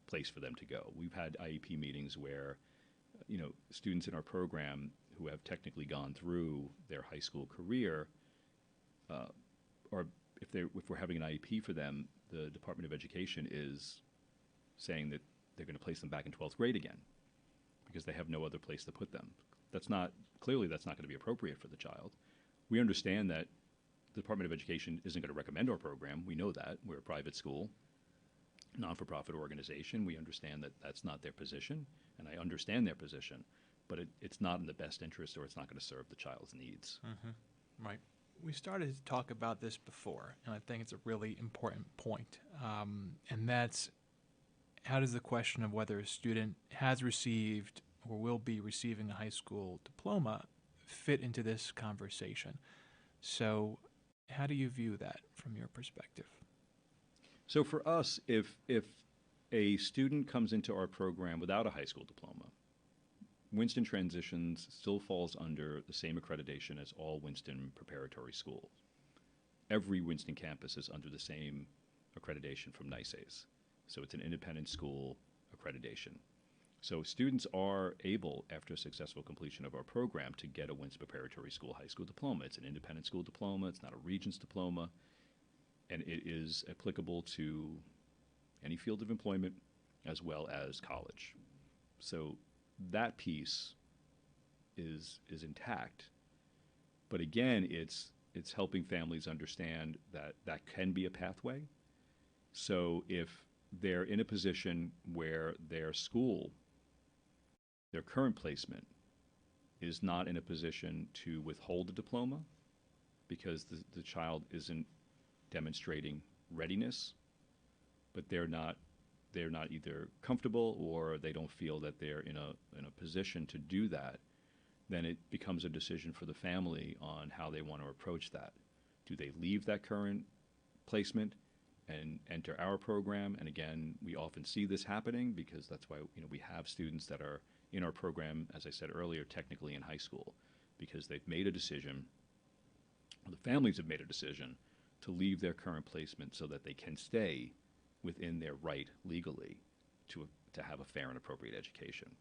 S3: place for them to go. We've had IEP meetings where, students in our program who have technically gone through their high school career, or if we're having an IEP for them, the Department of Education is saying that they're going to place them back in 12th grade again because they have no other place to put them. That's not going to be appropriate for the child. We understand that the Department of Education isn't going to recommend our program. We know that. We're a private school, non-for-profit organization. We understand that that's not their position, and I understand their position, but it's not in the best interest, or it's not going to serve the child's needs.
S2: Mm-hmm. Right. We started to talk about this before, and I think it's a really important point, and that's how does the question of whether a student has received or will be receiving a high school diploma fit into this conversation? So how do you view that from your perspective?
S3: So for us, if a student comes into our program without a high school diploma, Winston Transitions still falls under the same accreditation as all Winston preparatory schools. Every Winston campus is under the same accreditation from NYSES. So it's an independent school accreditation. So students are able, after successful completion of our program, to get a Winston Preparatory School high school diploma. It's an independent school diploma. It's not a Regents diploma. And it is applicable to any field of employment as well as college. So that piece is intact. But again, it's it's helping families understand that that can be a pathway. So if they're in a position where their school, their current placement, is not in a position to withhold a diploma because the child isn't demonstrating readiness, but they're not either comfortable or they don't feel that they're in a position to do that, then it becomes a decision for the family on how they want to approach that. Do they leave that current placement and enter our program? And again, we often see this happening because that's why we have students that are in our program, as I said earlier, technically in high school, because they've made a decision, or the families have made a decision to leave their current placement so that they can stay within their right legally to have a fair and appropriate education.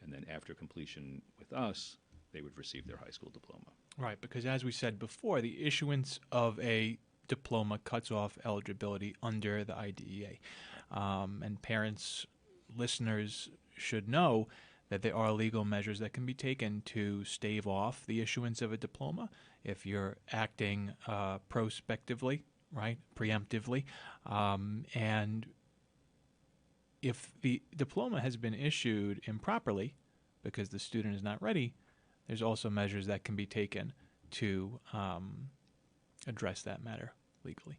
S3: And then after completion with us, they would receive their high school diploma.
S2: Right, because as we said before, the issuance of a diploma cuts off eligibility under the IDEA. And parents, listeners should know that there are legal measures that can be taken to stave off the issuance of a diploma if you're acting prospectively, right, preemptively. And if the diploma has been issued improperly because the student is not ready, there's also measures that can be taken to address that matter legally.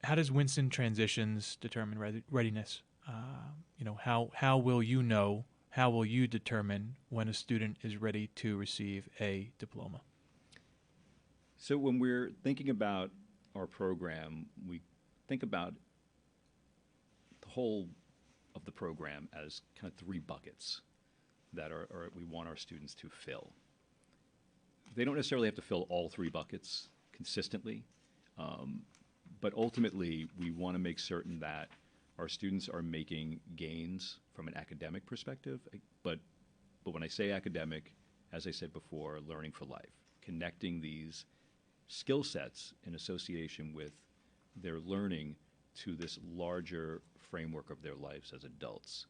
S2: How does Winston Transitions determine readiness? How will you know, how will you determine when a student is ready to receive a diploma?
S3: So when we're thinking about our program, we think about the whole of the program as kind of three buckets that we want our students to fill. They don't necessarily have to fill all three buckets consistently, but ultimately we want to make certain that our students are making gains from an academic perspective, but when I say academic, as I said before, learning for life, connecting these skill sets in association with their learning to this larger framework of their lives as adults.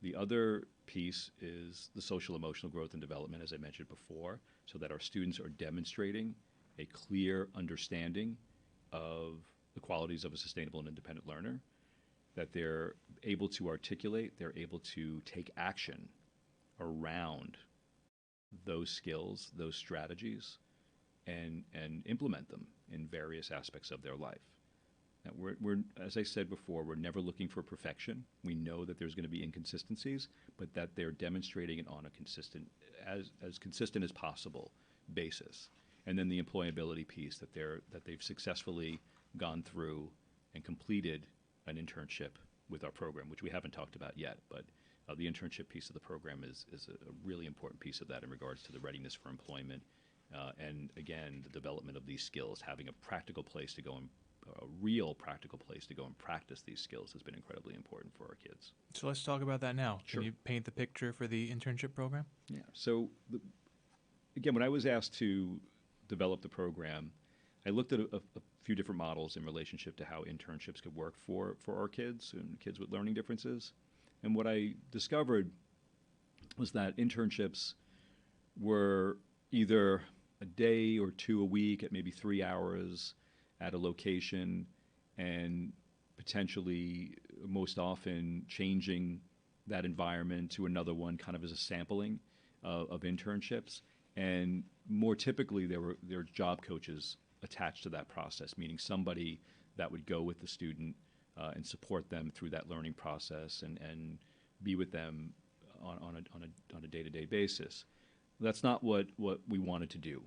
S3: The other piece is the social emotional growth and development, as I mentioned before, so that our students are demonstrating a clear understanding of the qualities of a sustainable and independent learner, that they're able to articulate, they're able to take action around those skills, those strategies, and implement them in various aspects of their life. Now, we're, as I said before, we're never looking for perfection. We know that there's going to be inconsistencies, but that they're demonstrating it on a consistent, as consistent as possible basis. And then the employability piece, that they've successfully gone through and completed an internship with our program, which we haven't talked about yet, but the internship piece of the program is a really important piece of that in regards to the readiness for employment. And again, the development of these skills, having a practical place to go and a real practical place to go and practice these skills has been incredibly important for our kids.
S2: So let's talk about that now.
S3: Sure.
S2: Can you paint the picture for the internship program?
S3: Yeah. So again, when I was asked to develop the program, I looked at a few different models in relationship to how internships could work for our kids and kids with learning differences. And what I discovered was that internships were either a day or two a week at maybe 3 hours at a location, and potentially most often changing that environment to another one kind of as a sampling of internships. And more typically, there were job coaches attached to that process, meaning somebody that would go with the student and support them through that learning process and be with them on a day-to-day basis. That's not what we wanted to do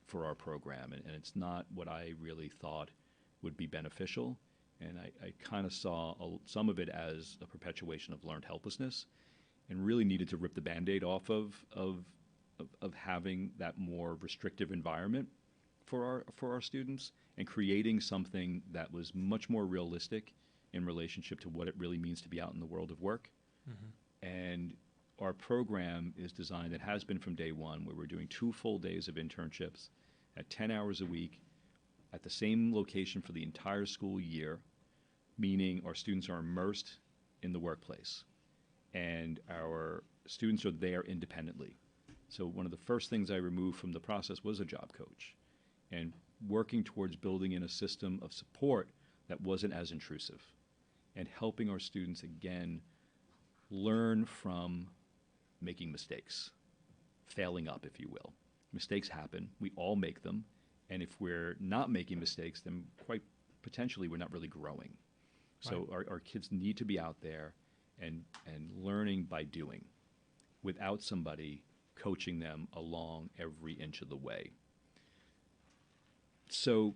S3: for our program, and it's not what I really thought would be beneficial. And I kind of saw some of it as a perpetuation of learned helplessness, and really needed to rip the Band-Aid off of having that more restrictive environment for our students, and creating something that was much more realistic in relationship to what it really means to be out in the world of work. Mm-hmm. And our program is designed, it has been from day one, where we're doing 2 full days of internships at 10 hours a week at the same location for the entire school year, meaning our students are immersed in the workplace. And our students are there independently. So one of the first things I removed from the process was a job coach, and working towards building in a system of support that wasn't as intrusive, and helping our students, again, learn from making mistakes, failing up, if you will. Mistakes happen. We all make them. And if we're not making mistakes, then quite potentially we're not really growing. So our kids need to be out there and learning by doing without somebody coaching them along every inch of the way. So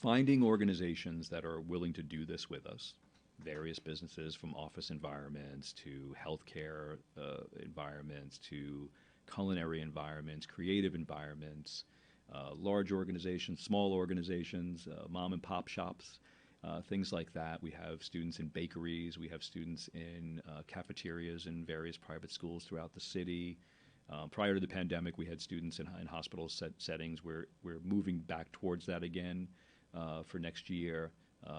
S3: finding organizations that are willing to do this with us, various businesses from office environments to healthcare environments to culinary environments, creative environments, large organizations, small organizations, mom and pop shops, things like that. We have students in bakeries. We have students in cafeterias in various private schools throughout the city. Prior to the pandemic, we had students in hospital settings. We're moving back towards that again for next year.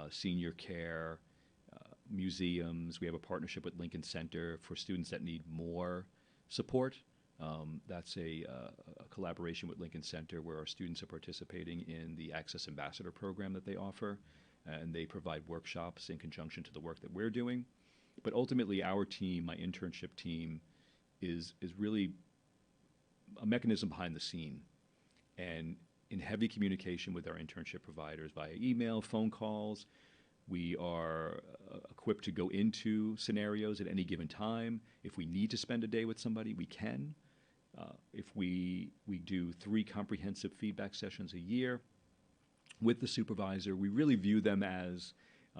S3: Senior care, museums. We have a partnership with Lincoln Center for students that need more support. That's a collaboration with Lincoln Center where our students are participating in the Access Ambassador program that they offer, and they provide workshops in conjunction to the work that we're doing. But ultimately, our team, my internship team, is really a mechanism behind the scene and in heavy communication with our internship providers via email, phone calls. We are equipped to go into scenarios at any given time. If we need to spend a day with somebody, we can. If we do 3 comprehensive feedback sessions a year with the supervisor, we really view them as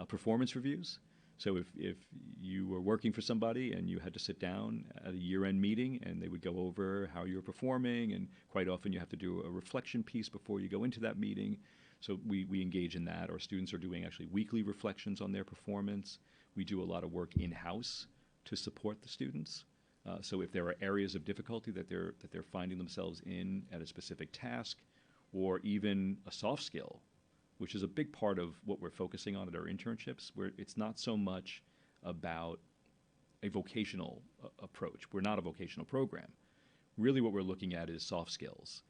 S3: performance reviews. So if you were working for somebody and you had to sit down at a year-end meeting and they would go over how you're performing, and quite often you have to do a reflection piece before you go into that meeting. So we engage in that. Our students are doing actually weekly reflections on their performance. We do a lot of work in-house to support the students. So if there are areas of difficulty that they're finding themselves in at a specific task, or even a soft skill, which is a big part of what we're focusing on at our internships, where it's not so much about a vocational approach. We're not a vocational program. Really what we're looking at is soft skills,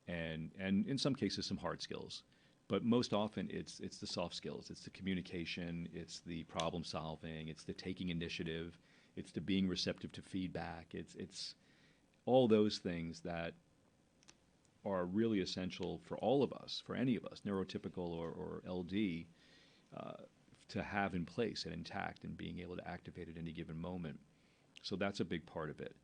S3: and in some cases some hard skills. But most often it's the soft skills. It's the communication, it's the problem solving, it's the taking initiative, it's the being receptive to feedback. It's all those things that are really essential for all of us, for any of us, neurotypical or LD, to have in place and intact and being able to activate at any given moment. So that's a big part of it.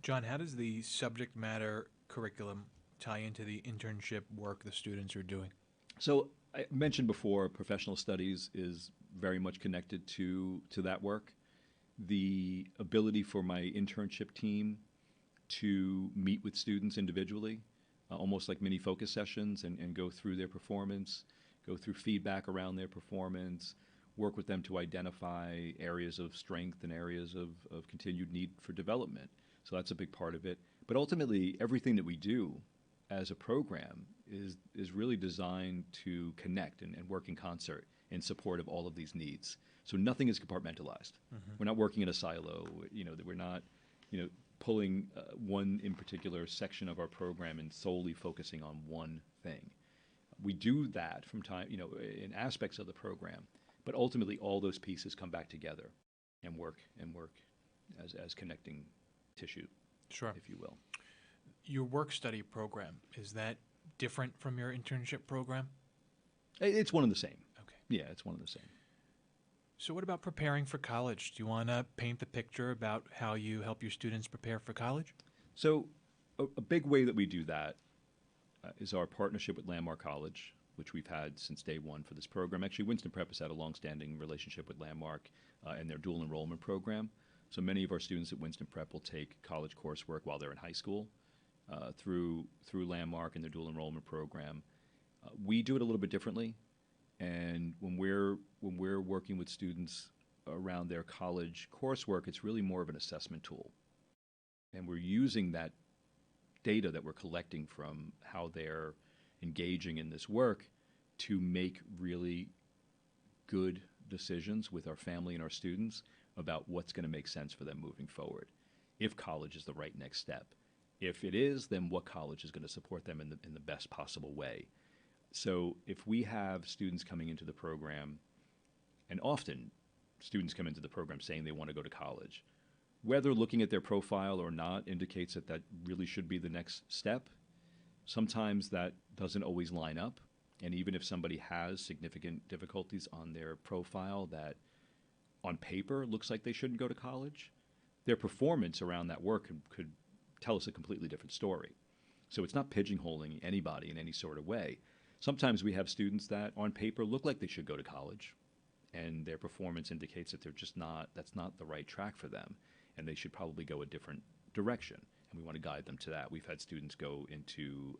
S2: John, how does the subject matter curriculum tie into the internship work the students are doing?
S3: So I mentioned before, professional studies is very much connected to that work. The ability for my internship team to meet with students individually, almost like mini focus sessions, and go through their performance, go through feedback around their performance, work with them to identify areas of strength and areas of continued need for development. So that's a big part of it. But ultimately, everything that we do as a program is really designed to connect and work in concert in support of all of these needs. So nothing is compartmentalized. Mm-hmm. We're not working in a silo. That we're not, pulling one in particular section of our program and solely focusing on one thing. We do that from time, in aspects of the program, but ultimately all those pieces come back together and work as connecting tissue,
S2: sure,
S3: if you will.
S2: Your work study program, is that different from your internship program?
S3: It's one and the same.
S2: Okay.
S3: Yeah, it's one and the same.
S2: So what about preparing for college? Do you want to paint the picture about how you help your students prepare for college?
S3: So a big way that we do that is our partnership with Landmark College, which we've had since day one for this program. Actually, Winston Prep has had a longstanding relationship with Landmark and their dual enrollment program. So many of our students at Winston Prep will take college coursework while they're in high school through Landmark and their dual enrollment program. We do it a little bit differently. And when we're working with students around their college coursework, it's really more of an assessment tool. And we're using that data that we're collecting from how they're engaging in this work to make really good decisions with our family and our students about what's going to make sense for them moving forward. if college is the right next step. If it is, then what college is going to support them in the best possible way. So if we have students coming into the program, and often students come into the program saying they want to go to college, whether looking at their profile or not indicates that that really should be the next step. Sometimes that doesn't always line up. And even if somebody has significant difficulties on their profile that on paper looks like they shouldn't go to college, their performance around that work could tell us a completely different story. So it's not pigeonholing anybody in any sort of way. Sometimes we have students that on paper look like they should go to college, and their performance indicates that they're just not, that's not the right track for them, and they should probably go a different direction. And we want to guide them to that. We've had students go into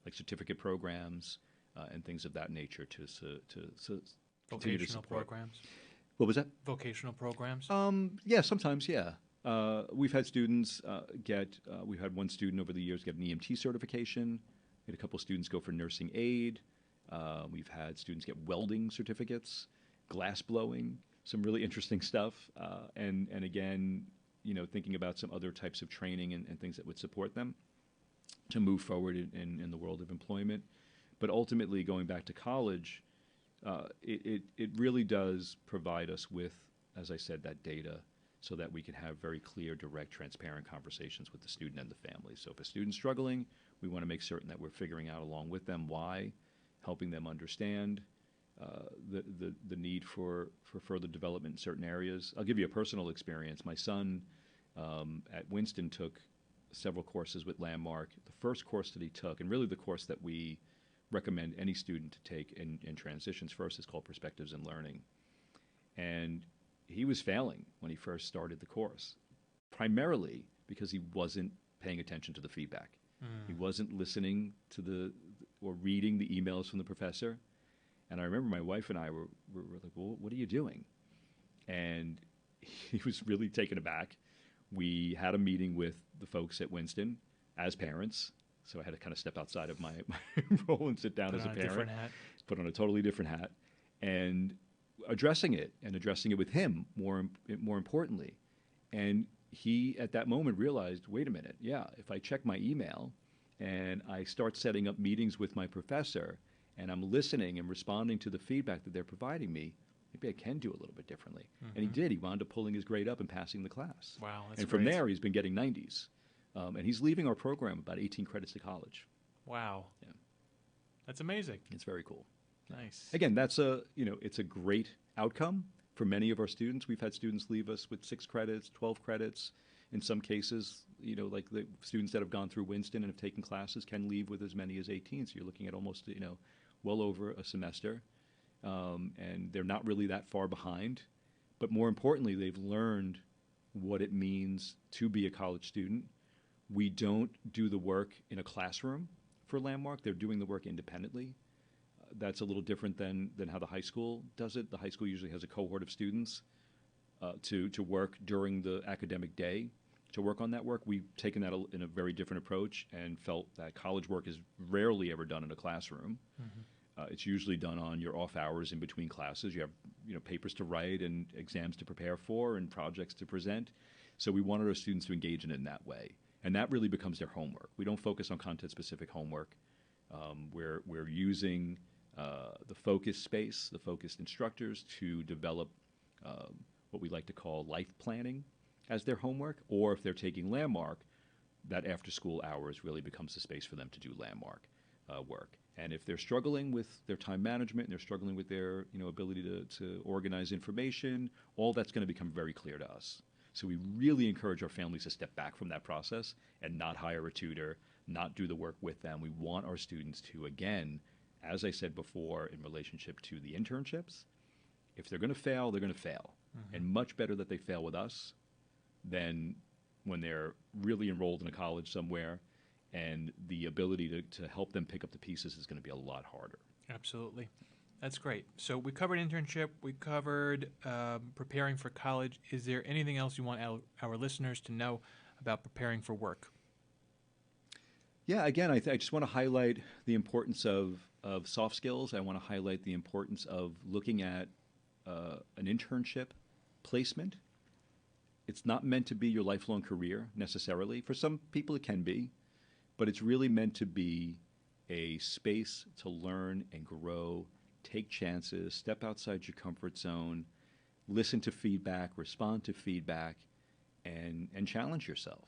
S3: like certificate programs and things of that nature to continue to
S2: Vocational
S3: support.
S2: programs?
S3: What was that?
S2: Vocational programs?
S3: Yeah, sometimes, yeah. We've had students we've had one student over the years get an EMT certification. We had a couple students go for nursing aid. We've had students get welding certificates, glass blowing, some really interesting stuff. And again, thinking about some other types of training and things that would support them to move forward in the world of employment. But ultimately, going back to college, it really does provide us with, as I said, that data so that we can have very clear, direct, transparent conversations with the student and the family. So if a student's struggling, we want to make certain that we're figuring out along with them why, helping them understand the need for further development in certain areas. I'll give you a personal experience. My son at Winston took several courses with Landmark. The first course that he took, and really the course that we recommend any student to take in Transitions first, is called Perspectives in Learning. And he was failing when he first started the course, primarily because he wasn't paying attention to the feedback. He wasn't listening to or reading the emails from the professor. And I remember my wife and I were like, well, what are you doing? And he was really taken aback. We had a meeting with the folks at Winston as parents. So I had to kind of step outside of my role and sit down as a parent, put on a totally different hat, and addressing it with him more importantly. And he, at that moment, realized, wait a minute, yeah, if I check my email and I start setting up meetings with my professor and I'm listening and responding to the feedback that they're providing me, maybe I can do a little bit differently. Mm-hmm. And he did. He wound up pulling his grade up and passing the class.
S2: Wow, that's
S3: And from
S2: great.
S3: there, he's been getting 90s. And he's leaving our program about 18 credits to college.
S2: Wow.
S3: Yeah.
S2: That's amazing.
S3: It's very cool.
S2: Nice.
S3: Again, it's a great outcome for many of our students. We've had students leave us with 6 credits, 12 credits. In some cases, like the students that have gone through Winston and have taken classes can leave with as many as 18. So you're looking at almost, well over a semester. And they're not really that far behind. But more importantly, they've learned what it means to be a college student. We don't do the work in a classroom for Landmark. They're doing the work independently. That's a little different than how the high school does it. The high school usually has a cohort of students to work during the academic day to work on that work. We've taken that in a very different approach and felt that college work is rarely ever done in a classroom. Mm-hmm. It's usually done on your off hours in between classes. You have papers to write and exams to prepare for and projects to present. So we wanted our students to engage in it in that way. And that really becomes their homework. We don't focus on content-specific homework. We're using the focused space, the focused instructors to develop what we like to call life planning as their homework, or if they're taking Landmark, that after-school hours really becomes the space for them to do Landmark work. And if they're struggling with their time management and they're struggling with their ability to organize information, all that's going to become very clear to us. So we really encourage our families to step back from that process and not hire a tutor, not do the work with them. We want our students to, again, as I said before, in relationship to the internships, if they're going to fail, they're going to fail. Mm-hmm. And much better that they fail with us than when they're really enrolled in a college somewhere, and the ability to help them pick up the pieces is going to be a lot harder.
S2: Absolutely. That's great. So we covered internship. We covered preparing for college. Is there anything else you want our listeners to know about preparing for work?
S3: Yeah, again, I just want to highlight the importance of soft skills. I want to highlight the importance of looking at an internship placement it's not meant to be your lifelong career necessarily. For some people it can be, but it's really meant to be a space to learn and grow, take chances, step outside your comfort zone, listen to feedback, respond to feedback, and challenge yourself.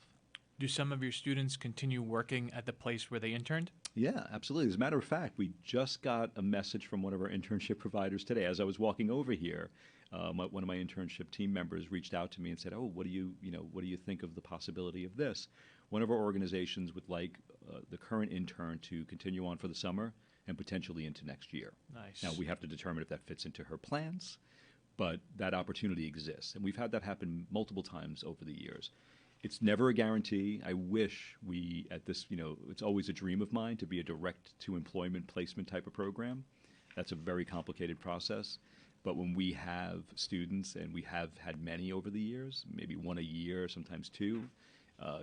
S2: Do some of your students continue working at the place where they interned?
S3: Yeah, absolutely. As a matter of fact, we just got a message from one of our internship providers today. As I was walking over here, one of my internship team members reached out to me and said, "Oh, what do you think of the possibility of this?" One of our organizations would like the current intern to continue on for the summer and potentially into next year.
S2: Nice.
S3: Now, we have to determine if that fits into her plans, but that opportunity exists. And we've had that happen multiple times over the years. It's never a guarantee. I wish we, at this, it's always a dream of mine to be a direct-to-employment placement type of program. That's a very complicated process. But when we have students, and we have had many over the years, maybe one a year, sometimes two,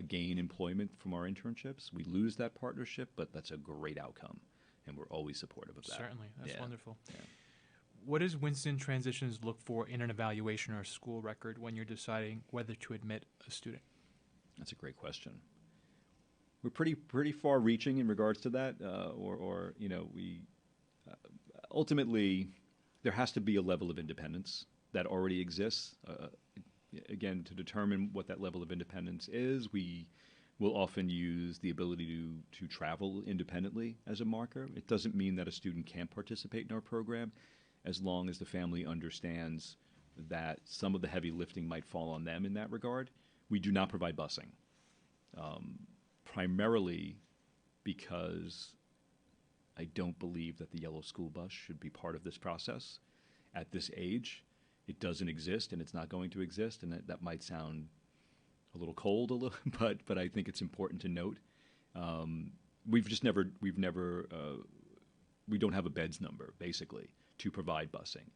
S3: gain employment from our internships, we lose that partnership, but that's a great outcome, and we're always supportive of that.
S2: Certainly. That's
S3: Yeah.
S2: wonderful.
S3: Yeah.
S2: What does Winston Transitions look for in an evaluation or a school record when you're deciding whether to admit a student?
S3: That's a great question. We're pretty far-reaching in regards to that, we ultimately there has to be a level of independence that already exists. Again, to determine what that level of independence is, we will often use the ability to travel independently as a marker. It doesn't mean that a student can't participate in our program, as long as the family understands that some of the heavy lifting might fall on them in that regard. We do not provide busing, primarily because I don't believe that the yellow school bus should be part of this process. At this age, it doesn't exist, and it's not going to exist, and that might sound a little cold, but I think it's important to note. We don't have a beds number, basically, to provide busing.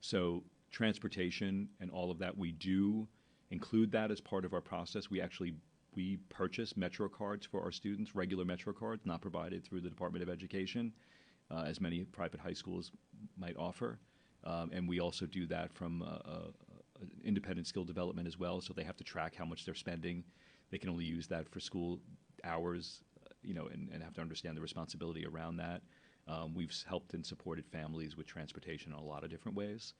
S3: So transportation and all of that, we do include that as part of our process. We purchase Metro cards for our students, regular Metro cards, not provided through the Department of Education, as many private high schools might offer. And we also do that from independent skill development as well, so they have to track how much they're spending. They can only use that for school hours, and have to understand the responsibility around that. We've helped and supported families with transportation in a lot of different ways.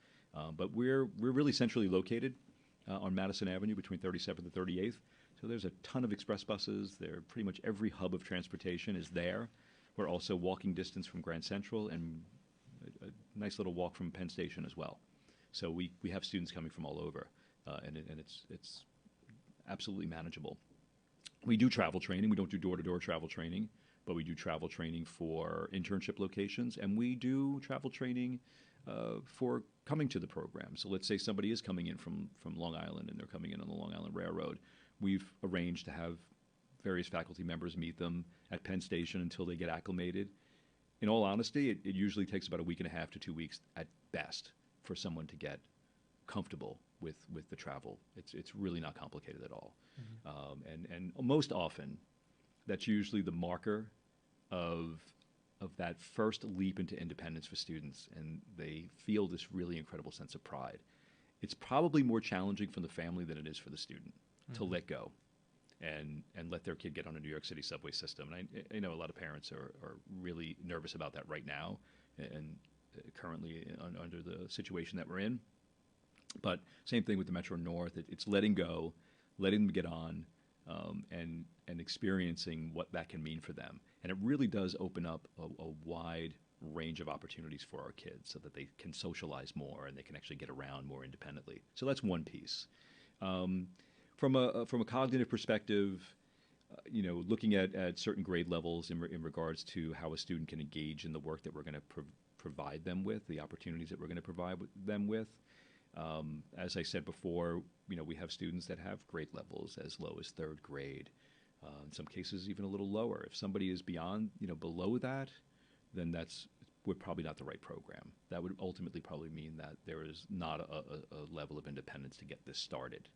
S3: But we're really centrally located on Madison Avenue between 37th and 38th. So there's a ton of express buses. Pretty much every hub of transportation is there. We're also walking distance from Grand Central and a nice little walk from Penn Station as well. So we have students coming from all over, and it's absolutely manageable. We do travel training. We don't do door-to-door travel training, but we do travel training for internship locations, and we do travel training for coming to the program. So let's say somebody is coming in from Long Island, and they're coming in on the Long Island Railroad. We've arranged to have various faculty members meet them at Penn Station until they get acclimated. In all honesty, it usually takes about a week and a half to 2 weeks at best for someone to get comfortable with the travel. It's really not complicated at all. Mm-hmm. And most often, that's usually the marker of that first leap into independence for students, and they feel this really incredible sense of pride. It's probably more challenging for the family than it is for the student to let go and let their kid get on a New York City subway system. And I know a lot of parents are really nervous about that right now, and currently under the situation that we're in. But same thing with the Metro North. It's letting go, letting them get on, and experiencing what that can mean for them. And it really does open up a wide range of opportunities for our kids so that they can socialize more and they can actually get around more independently. So that's one piece. From a cognitive perspective, looking at certain grade levels in regards to how a student can engage in the work that we're going to provide them with, the opportunities that we're going to provide them with. As I said before, we have students that have grade levels as low as third grade. In some cases, even a little lower. If somebody is beyond, below that, then we're probably not the right program. That would ultimately probably mean that there is not a level of independence to get this started,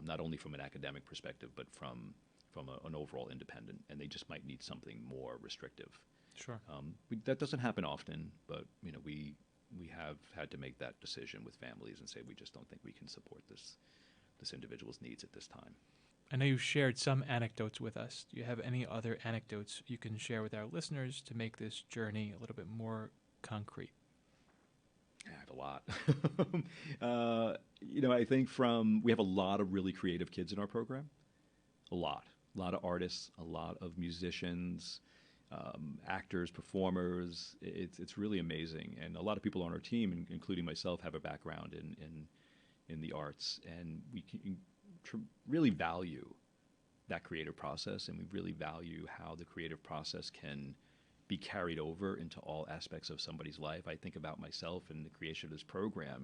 S3: not only from an academic perspective, but from an overall independent, and they just might need something more restrictive.
S2: Sure.
S3: That doesn't happen often, but we have had to make that decision with families and say we just don't think we can support this individual's needs at this time.
S2: I know you've shared some anecdotes with us. Do you have any other anecdotes you can share with our listeners to make this journey a little bit more concrete?
S3: I have a lot. I think we have a lot of really creative kids in our program. A lot of artists, a lot of musicians, actors, performers. It's really amazing. And a lot of people on our team, including myself, have a background in the arts. And we can really value that creative process, and we really value how the creative process can be carried over into all aspects of somebody's life. I think about myself and the creation of this program,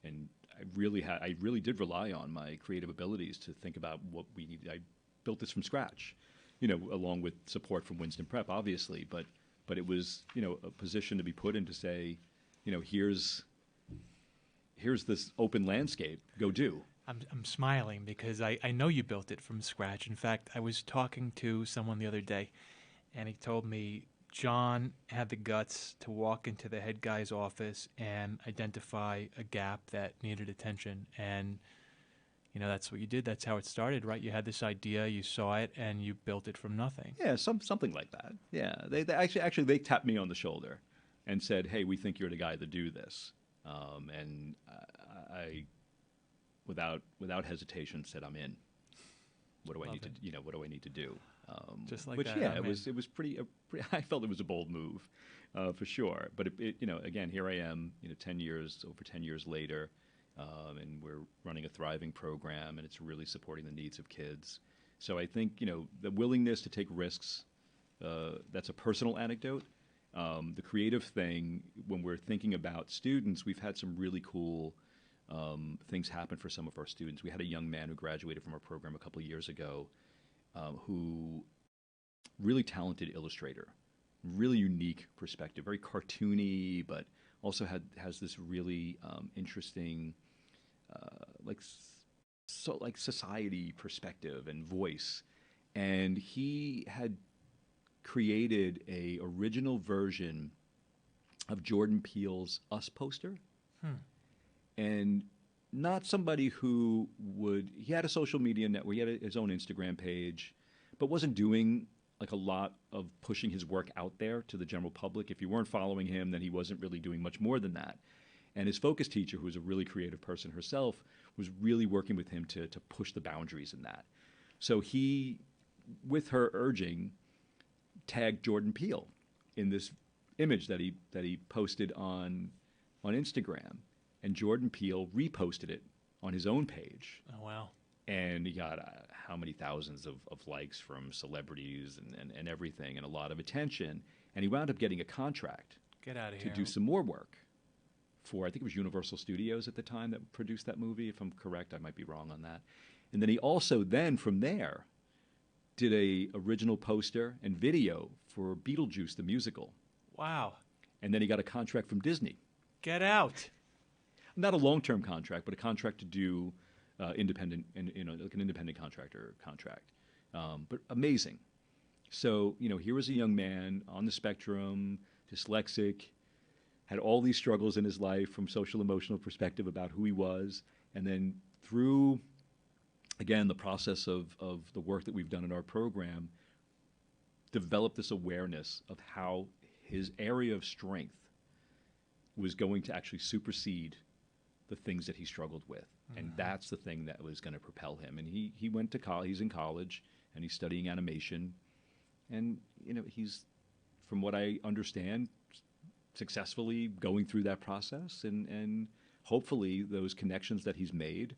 S3: and I really did rely on my creative abilities to think about what we need. I built this from scratch, along with support from Winston Prep, obviously, but it was, a position to be put in to say, here's this open landscape, go do.
S2: I'm smiling because I know you built it from scratch. In fact, I was talking to someone the other day, and he told me John had the guts to walk into the head guy's office and identify a gap that needed attention. And, that's what you did. That's how it started, right? You had this idea, you saw it, and you built it from nothing.
S3: Yeah, something like that. Yeah, they actually tapped me on the shoulder and said, "Hey, we think you're the guy to do this." And I without hesitation, said, "I'm in. What do I need to? What do I need to do?"
S2: Just like
S3: which,
S2: that.
S3: Yeah, it was pretty. I felt it was a bold move, for sure. But again, here I am, over 10 years later, and we're running a thriving program, and it's really supporting the needs of kids. So I think the willingness to take risks. That's a personal anecdote. The creative thing, when we're thinking about students, we've had some really cool things happen for some of our students. We had a young man who graduated from our program a couple of years ago, who really talented illustrator, really unique perspective, very cartoony, but also has this really interesting, like society perspective and voice. And he had created a original version of Jordan Peele's Us poster. And not somebody who he had a social media network, he had his own Instagram page, but wasn't doing like a lot of pushing his work out there to the general public. If you weren't following him, then he wasn't really doing much more than that. And his focus teacher, who was a really creative person herself, was really working with him to push the boundaries in that. So he, with her urging, tagged Jordan Peele in this image that he posted on Instagram. And Jordan Peele reposted it on his own page.
S2: Oh, wow.
S3: And he got how many thousands of likes from celebrities and everything, and a lot of attention. And he wound up getting a contract to do some more work for, I think it was Universal Studios at the time that produced that movie. If I'm correct, I might be wrong on that. And then he also from there, did a original poster and video for Beetlejuice, the musical.
S2: Wow.
S3: And then he got a contract from Disney.
S2: Get out.
S3: Not a long-term contract, but a contract to do independent, and like an independent contractor contract. But amazing. So, here was a young man on the spectrum, dyslexic, had all these struggles in his life from social emotional perspective about who he was, and then through, again, the process of the work that we've done in our program, developed this awareness of how his area of strength was going to actually supersede the things that he struggled with. And that's the thing that was going to propel him. And he went to college, he's in college, and he's studying animation. And, he's, from what I understand, successfully going through that process. And hopefully those connections that he's made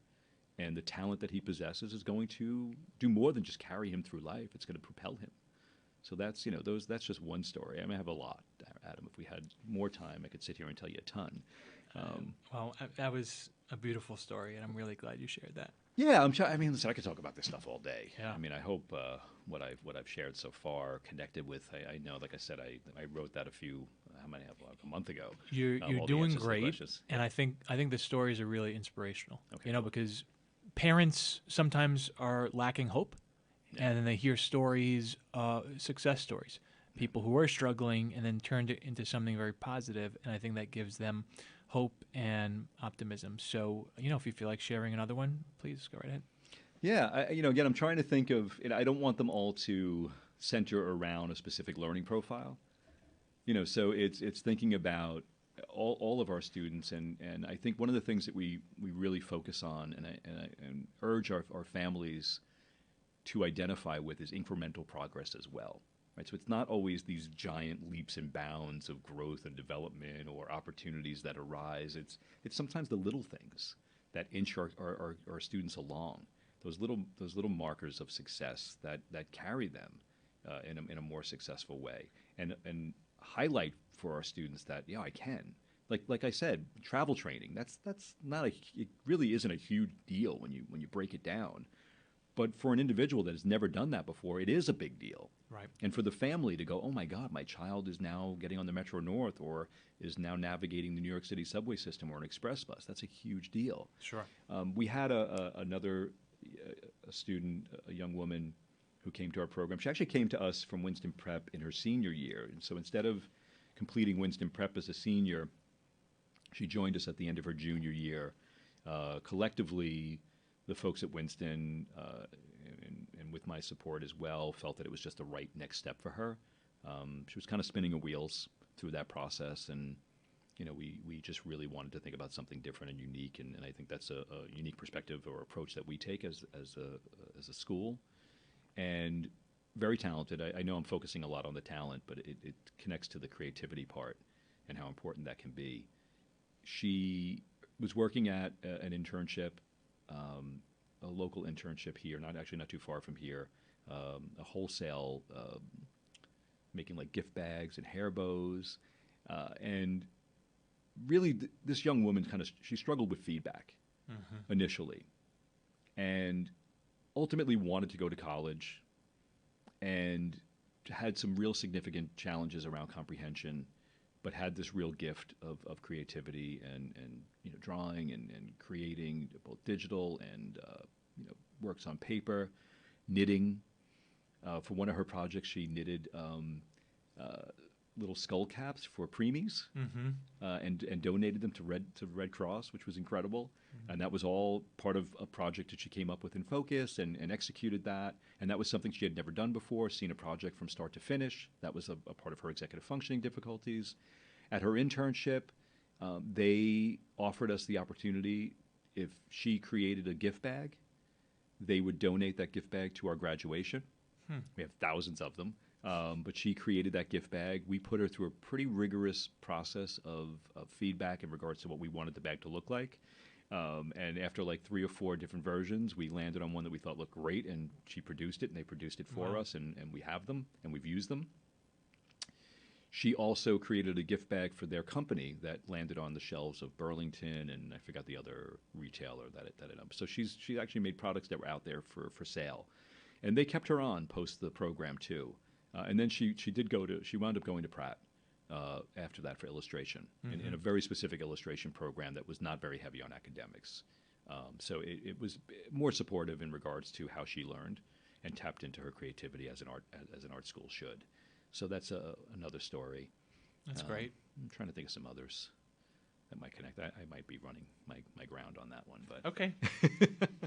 S3: and the talent that he possesses is going to do more than just carry him through life. It's going to propel him. So that's, that's just one story. I mean, I have a lot, Adam. If we had more time, I could sit here and tell you a ton.
S2: Well, that was a beautiful story, and I'm really glad you shared that.
S3: Yeah, I mean, listen, I could talk about this stuff all day.
S2: Yeah.
S3: I mean, I hope what I've shared so far connected with. I know, like I said, I wrote that a month ago.
S2: You're doing great, and I think the stories are really inspirational. Okay, because parents sometimes are lacking hope, and then they hear stories, success stories, people who are struggling, and then turned it into something very positive, and I think that gives them hope and optimism. So, if you feel like sharing another one, please go right ahead.
S3: Yeah, again, I'm trying to think of, I don't want them all to center around a specific learning profile. So it's thinking about all of our students, and I think one of the things that we really focus on and urge our families to identify with is incremental progress as well. Right? So it's not always these giant leaps and bounds of growth and development or opportunities that arise. It's sometimes the little things that inch our students along. Those little markers of success that carry them in a more successful way, and highlight for our students that I can. Like I said, travel training. That's not it really isn't a huge deal when you break it down. But for an individual that has never done that before, it is a big deal.
S2: Right.
S3: And for the family to go, oh my God, my child is now getting on the Metro North or is now navigating the New York City subway system or an express bus, that's a huge deal.
S2: Sure.
S3: We had another student, a young woman who came to our program. She actually came to us from Winston Prep in her senior year. And so instead of completing Winston Prep as a senior, she joined us at the end of her junior year. Collectively, the folks at Winston, and with my support as well, felt that it was just the right next step for her. She was kind of spinning her wheels through that process, and we just really wanted to think about something different and unique, and I think that's a unique perspective or approach that we take as a school. And very talented. I know I'm focusing a lot on the talent, but it connects to the creativity part and how important that can be. She was working at an internship, a local internship here, not too far from here, a wholesale, making like gift bags and hair bows, and really this young woman she struggled with feedback initially, and ultimately wanted to go to college, and had some real significant challenges around comprehension, but had this real gift of creativity and drawing and creating both digital and works on paper, knitting. For one of her projects, she knitted little skull caps for preemies, and donated them to Red Cross, which was incredible. And that was all part of a project that she came up with in Focus and executed that. And that was something she had never done before, seen a project from start to finish. That was a part of her executive functioning difficulties. At her internship, they offered us the opportunity, if she created a gift bag, they would donate that gift bag to our graduation. We have thousands of them. But she created that gift bag. We put her through a pretty rigorous process of feedback in regards to what we wanted the bag to look like. And after like 3 or 4 different versions, we landed on one that we thought looked great, and she produced it, and they produced it for us, and we have them, and we've used them. She also created a gift bag for their company that landed on the shelves of Burlington, and I forgot the other retailer that it so she actually made products that were out there for sale. And they kept her on post the program too. And then she wound up going to Pratt after that for illustration, in a very specific illustration program that was not very heavy on academics. So it was more supportive in regards to how she learned and tapped into her creativity as an art school should. So that's another story.
S2: That's great.
S3: I'm trying to think of some others that might connect. I might be running my ground on that one, but
S2: okay.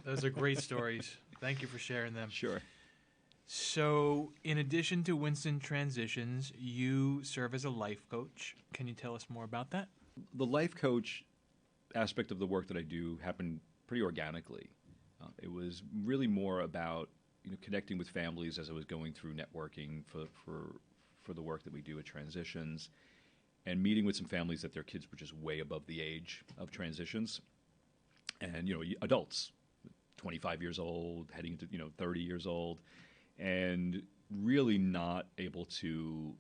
S2: Those are great stories. Thank you for sharing them.
S3: Sure.
S2: So, in addition to Winston Transitions, you serve as a life coach. Can you tell us more about that?
S3: The life coach aspect of the work that I do happened pretty organically. It was really more about connecting with families as I was going through networking for the work that we do at Transitions, and meeting with some families that their kids were just way above the age of transitions, and adults, 25 years old, heading into 30 years old, and really not able to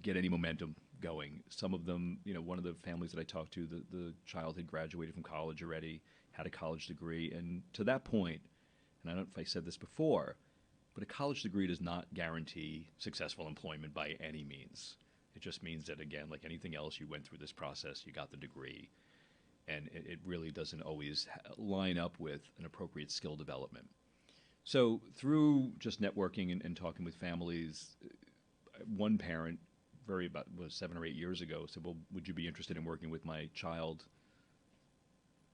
S3: get any momentum going. Some of them, one of the families that I talked to, the child had graduated from college already, had a college degree, and to that point, and I don't know if I said this before, but a college degree does not guarantee successful employment by any means. It just means that, again, like anything else, you went through this process, you got the degree, and it really doesn't always line up with an appropriate skill development. So through just networking and talking with families, one parent about 7 or 8 years ago, said, well, would you be interested in working with my child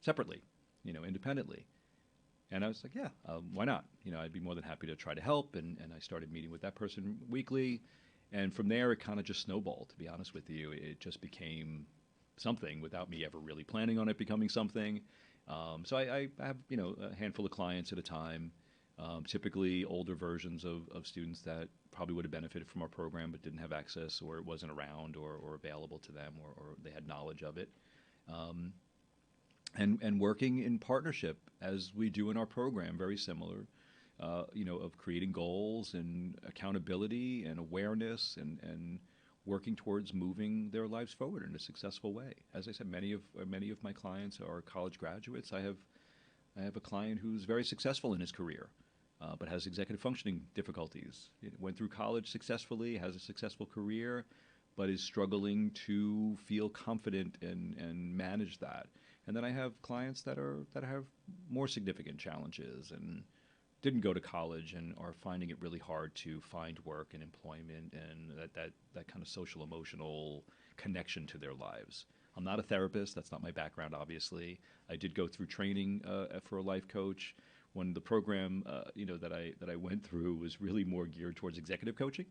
S3: separately, independently? And I was like, yeah, why not? I'd be more than happy to try to help. And I started meeting with that person weekly. And from there, it kind of just snowballed, to be honest with you. It just became something without me ever really planning on it becoming something. So I have, a handful of clients at a time, typically older versions of students that probably would have benefited from our program but didn't have access, or it wasn't around or available to them, or they had knowledge of it. And working in partnership, as we do in our program, very similar, of creating goals and accountability and awareness and working towards moving their lives forward in a successful way. As I said, many of my clients are college graduates. I have a client who's very successful in his career, but has executive functioning difficulties. Went through college successfully, has a successful career, but is struggling to feel confident and manage that. And then I have clients that have more significant challenges and didn't go to college and are finding it really hard to find work and employment and that kind of social emotional connection to their lives. I'm not a therapist. That's not my background, obviously. I did go through training for a life coach. When the program that I went through was really more geared towards executive coaching,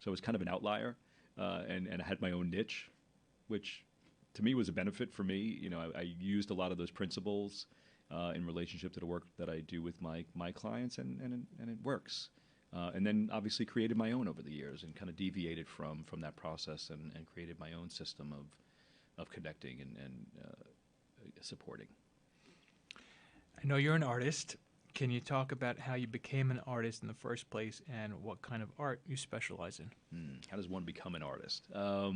S3: so it was kind of an outlier, and I had my own niche, which to me was a benefit for me. I used a lot of those principles in relationship to the work that I do with my clients, and it works. And then obviously created my own over the years and kind of deviated from that process and created my own system of connecting and supporting.
S2: I know you're an artist. Can you talk about how you became an artist in the first place and what kind of art you specialize in?
S3: How does one become an artist? I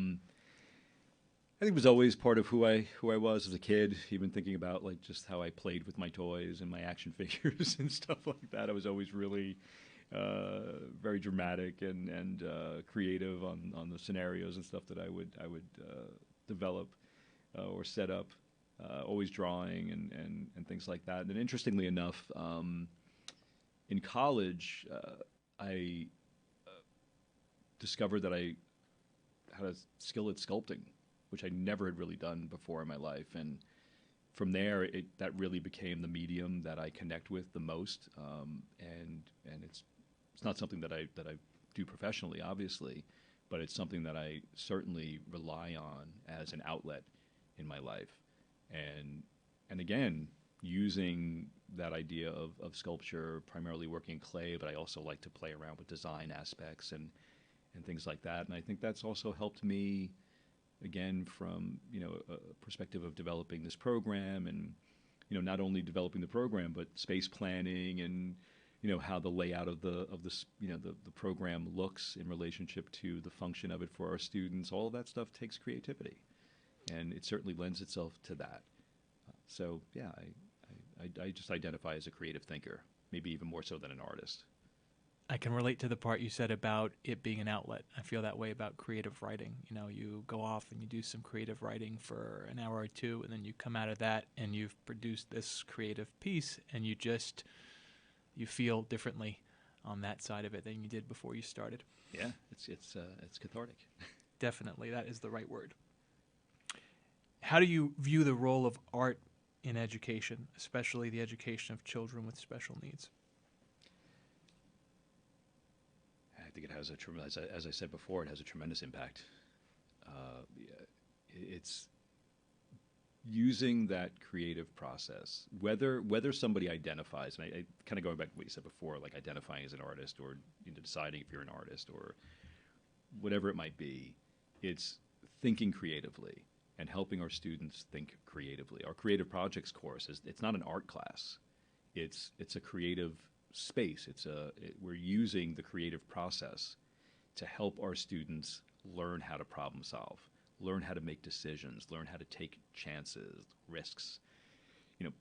S3: think it was always part of who I was as a kid, even thinking about like just how I played with my toys and my action figures and stuff like that. I was always really very dramatic and creative on the scenarios and stuff that I would develop or set up. Always drawing and things like that. And interestingly enough, in college, I discovered that I had a skill at sculpting, which I never had really done before in my life. And from there, that really became the medium that I connect with the most. And it's not something that I do professionally, obviously, but it's something that I certainly rely on as an outlet in my life. And again, using that idea of sculpture, primarily working in clay, but I also like to play around with design aspects and things like that. And I think that's also helped me, again, from a perspective of developing this program and not only developing the program, but space planning and how the layout of the program looks in relationship to the function of it for our students. All of that stuff takes creativity, and it certainly lends itself to that. So yeah, I just identify as a creative thinker, maybe even more so than an artist.
S2: I can relate to the part you said about it being an outlet. I feel that way about creative writing. You go off and you do some creative writing for an hour or two, and then you come out of that and you've produced this creative piece, and you feel differently on that side of it than you did before you started.
S3: Yeah, it's cathartic.
S2: Definitely, that is the right word. How do you view the role of art in education, especially the education of children with special needs?
S3: I think it has as I said before, it has a tremendous impact. It's using that creative process, whether somebody identifies, and I kind of going back to what you said before, like identifying as an artist or deciding if you're an artist or whatever it might be, it's thinking creatively and helping our students think creatively. Our creative projects course it's not an art class. It's a creative space. We're using the creative process to help our students learn how to problem solve, learn how to make decisions, learn how to take chances, risks,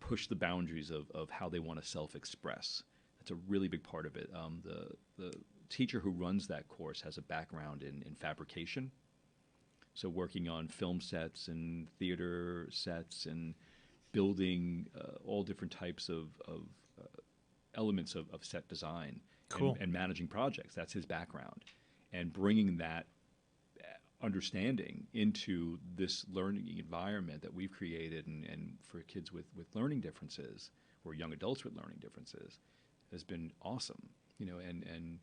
S3: push the boundaries of how they want to self-express. That's a really big part of it. The teacher who runs that course has a background in fabrication. So working on film sets and theater sets and building all different types of elements of set design.
S2: Cool.
S3: and managing projects. That's his background. And bringing that understanding into this learning environment that we've created, and for kids with learning differences or young adults with learning differences has been awesome. And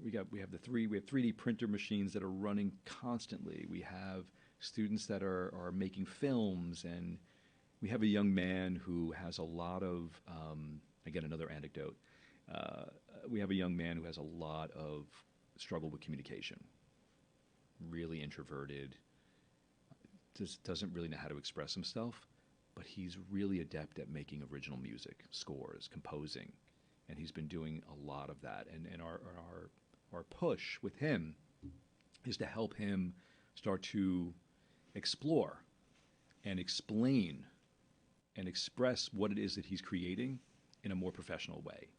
S3: we have 3D printer machines that are running constantly. We have students that are making films, and we have a young man who has a lot of again, another anecdote. We have a young man who has a lot of struggle with communication. Really introverted, just doesn't really know how to express himself, but he's really adept at making original music, scores, composing, and he's been doing a lot of that. And our push with him is to help him start to explore and explain and express what it is that he's creating in a more professional way.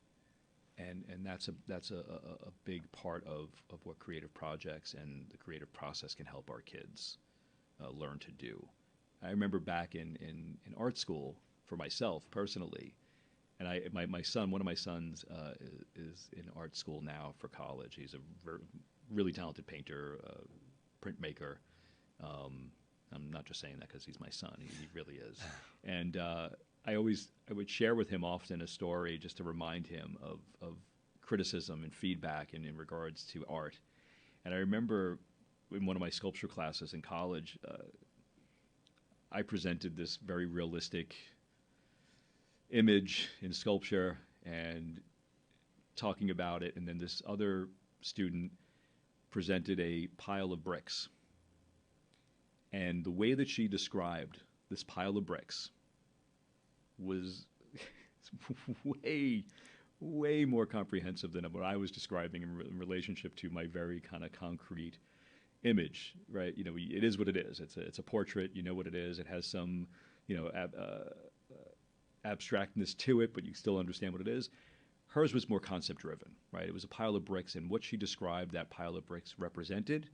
S3: And that's a big part of what creative projects and the creative process can help our kids learn to do. I remember back in art school for myself personally, and my son, one of my sons is in art school now for college. He's a really talented painter, printmaker. I'm not just saying that because he's my son. He really is. And I would share with him often a story just to remind him of criticism and feedback in regards to art. And I remember in one of my sculpture classes in college, I presented this very realistic image in sculpture and talking about it. And then this other student presented a pile of bricks. And the way that she described this pile of bricks was way more comprehensive than what I was describing in relationship to my very kind of concrete image, right? It is what it is. It's a portrait. You know what it is. It has some, abstractness to it, but you still understand what it is. Hers was more concept driven, right? It was a pile of bricks, and what she described that pile of bricks represented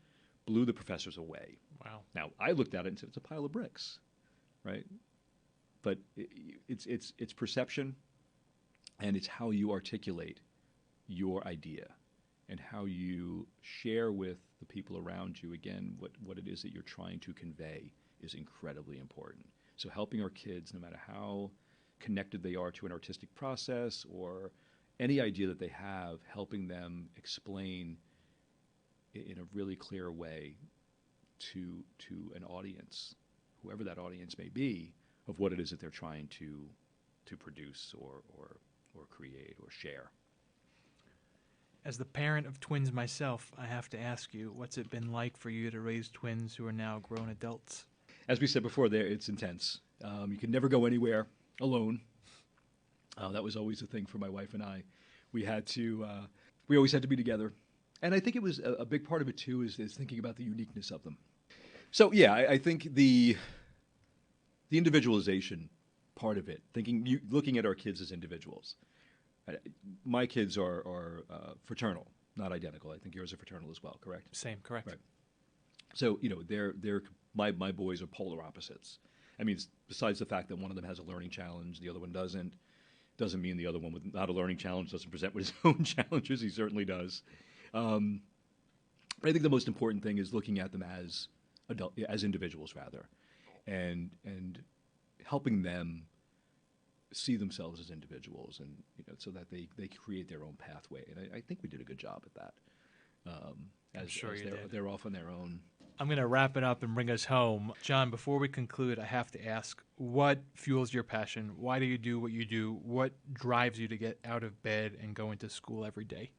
S3: blew the professors away.
S2: Wow.
S3: Now, I looked at it and said, it's a pile of bricks, right? But it's perception, and it's how you articulate your idea and how you share with the people around you, again, what it is that you're trying to convey is incredibly important. So helping our kids, no matter how connected they are to an artistic process or any idea that they have, helping them explain in a really clear way to an audience, whoever that audience may be, of what it is that they're trying to produce or create or share.
S2: As the parent of twins myself, I have to ask you, what's it been like for you to raise twins who are now grown adults?
S3: As we said before, it's intense. You can never go anywhere alone. That was always a thing for my wife and I. We always had to be together. And I think it was a big part of it, too, is thinking about the uniqueness of them. So, yeah, I think the individualization part of it, looking at our kids as individuals. My kids are fraternal, not identical. I think yours are fraternal as well, correct?
S2: Same, correct.
S3: Right. So, my boys are polar opposites. I mean, besides the fact that one of them has a learning challenge, the other one doesn't mean the other one without a learning challenge doesn't present with his own challenges. He certainly does. I think the most important thing is looking at them as individuals, rather, and helping them see themselves as individuals, and so that they create their own pathway. And I think we did a good job at that.
S2: I'm sure you did.
S3: They're off on their own.
S2: I'm going to wrap it up and bring us home. John, before we conclude, I have to ask, what fuels your passion? Why do you do what you do? What drives you to get out of bed and go into school every day?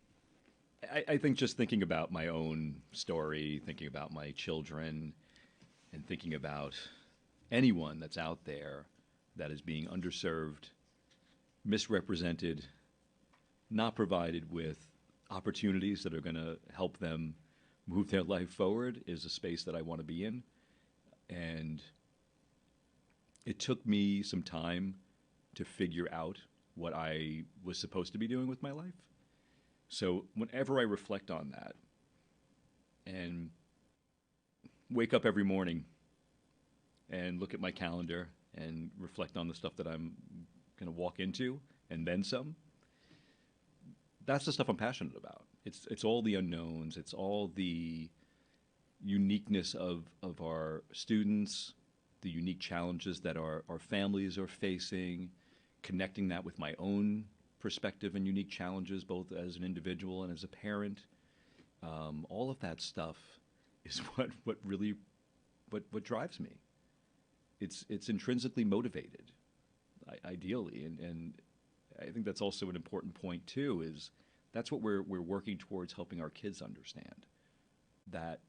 S3: I think just thinking about my own story, thinking about my children, and thinking about anyone that's out there that is being underserved, misrepresented, not provided with opportunities that are going to help them move their life forward is a space that I want to be in. And it took me some time to figure out what I was supposed to be doing with my life. So whenever I reflect on that and wake up every morning and look at my calendar and reflect on the stuff that I'm going to walk into and then some, that's the stuff I'm passionate about. It's all the unknowns. It's all the uniqueness of our students, the unique challenges that our families are facing, connecting that with my own perspective and unique challenges, both as an individual and as a parent. All of that stuff is what really drives me. It's intrinsically motivated, ideally, and I think that's also an important point too. Is that's what we're working towards, helping our kids understand that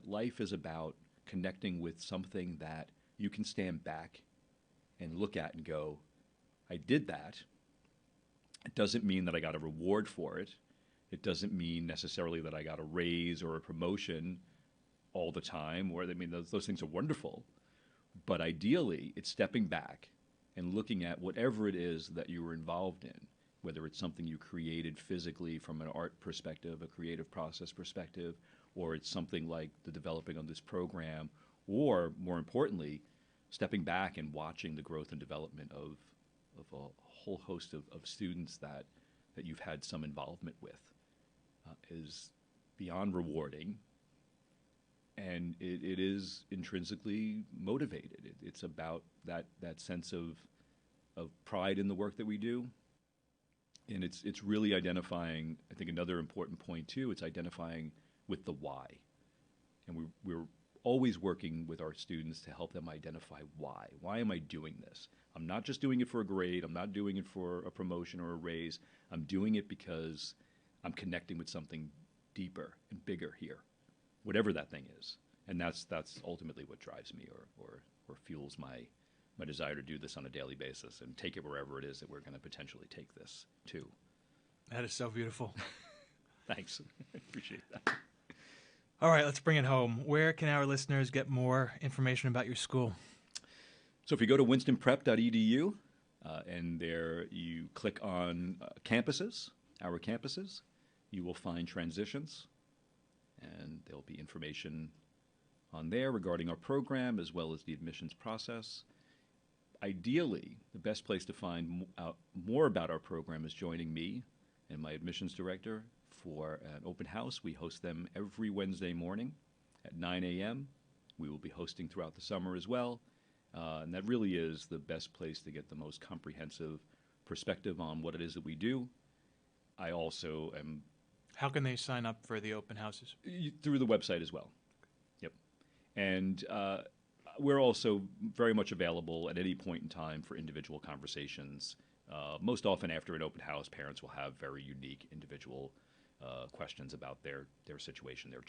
S3: life is about connecting with something that you can stand back and look at and go, I did that. It doesn't mean that I got a reward for it. It doesn't mean necessarily that I got a raise or a promotion all the time, or I mean, those things are wonderful. But ideally, it's stepping back and looking at whatever it is that you were involved in, whether it's something you created physically from an art perspective, a creative process perspective, or it's something like the developing of this program, or more importantly, stepping back and watching the growth and development of a whole host of students that you've had some involvement with, is beyond rewarding. And it is intrinsically motivated. It's about that sense of pride in the work that we do. And it's really identifying, I think another important point too, it's identifying with the why. And we're always working with our students to help them identify why. Why am I doing this? I'm not just doing it for a grade. I'm not doing it for a promotion or a raise. I'm doing it because I'm connecting with something deeper and bigger here, whatever that thing is. And that's ultimately what drives me or fuels my desire to do this on a daily basis and take it wherever it is that we're going to potentially take this to.
S2: That is so beautiful.
S3: Thanks. I appreciate that.
S2: All right, let's bring it home. Where can our listeners get more information about your school?
S3: So if you go to winstonprep.edu, and there you click on campuses, our campuses, you will find Transitions, and there'll be information on there regarding our program as well as the admissions process. Ideally, the best place to find out more about our program is joining me and my admissions director for an open house. We host them every Wednesday morning at 9 a.m. We will be hosting throughout the summer as well. And that really is the best place to get the most comprehensive perspective on what it is that we do. I also am...
S2: How can they sign up for the open houses?
S3: Through the website as well. Yep. And we're also very much available at any point in time for individual conversations. Most often after an open house, parents will have very unique individual questions about their situation, their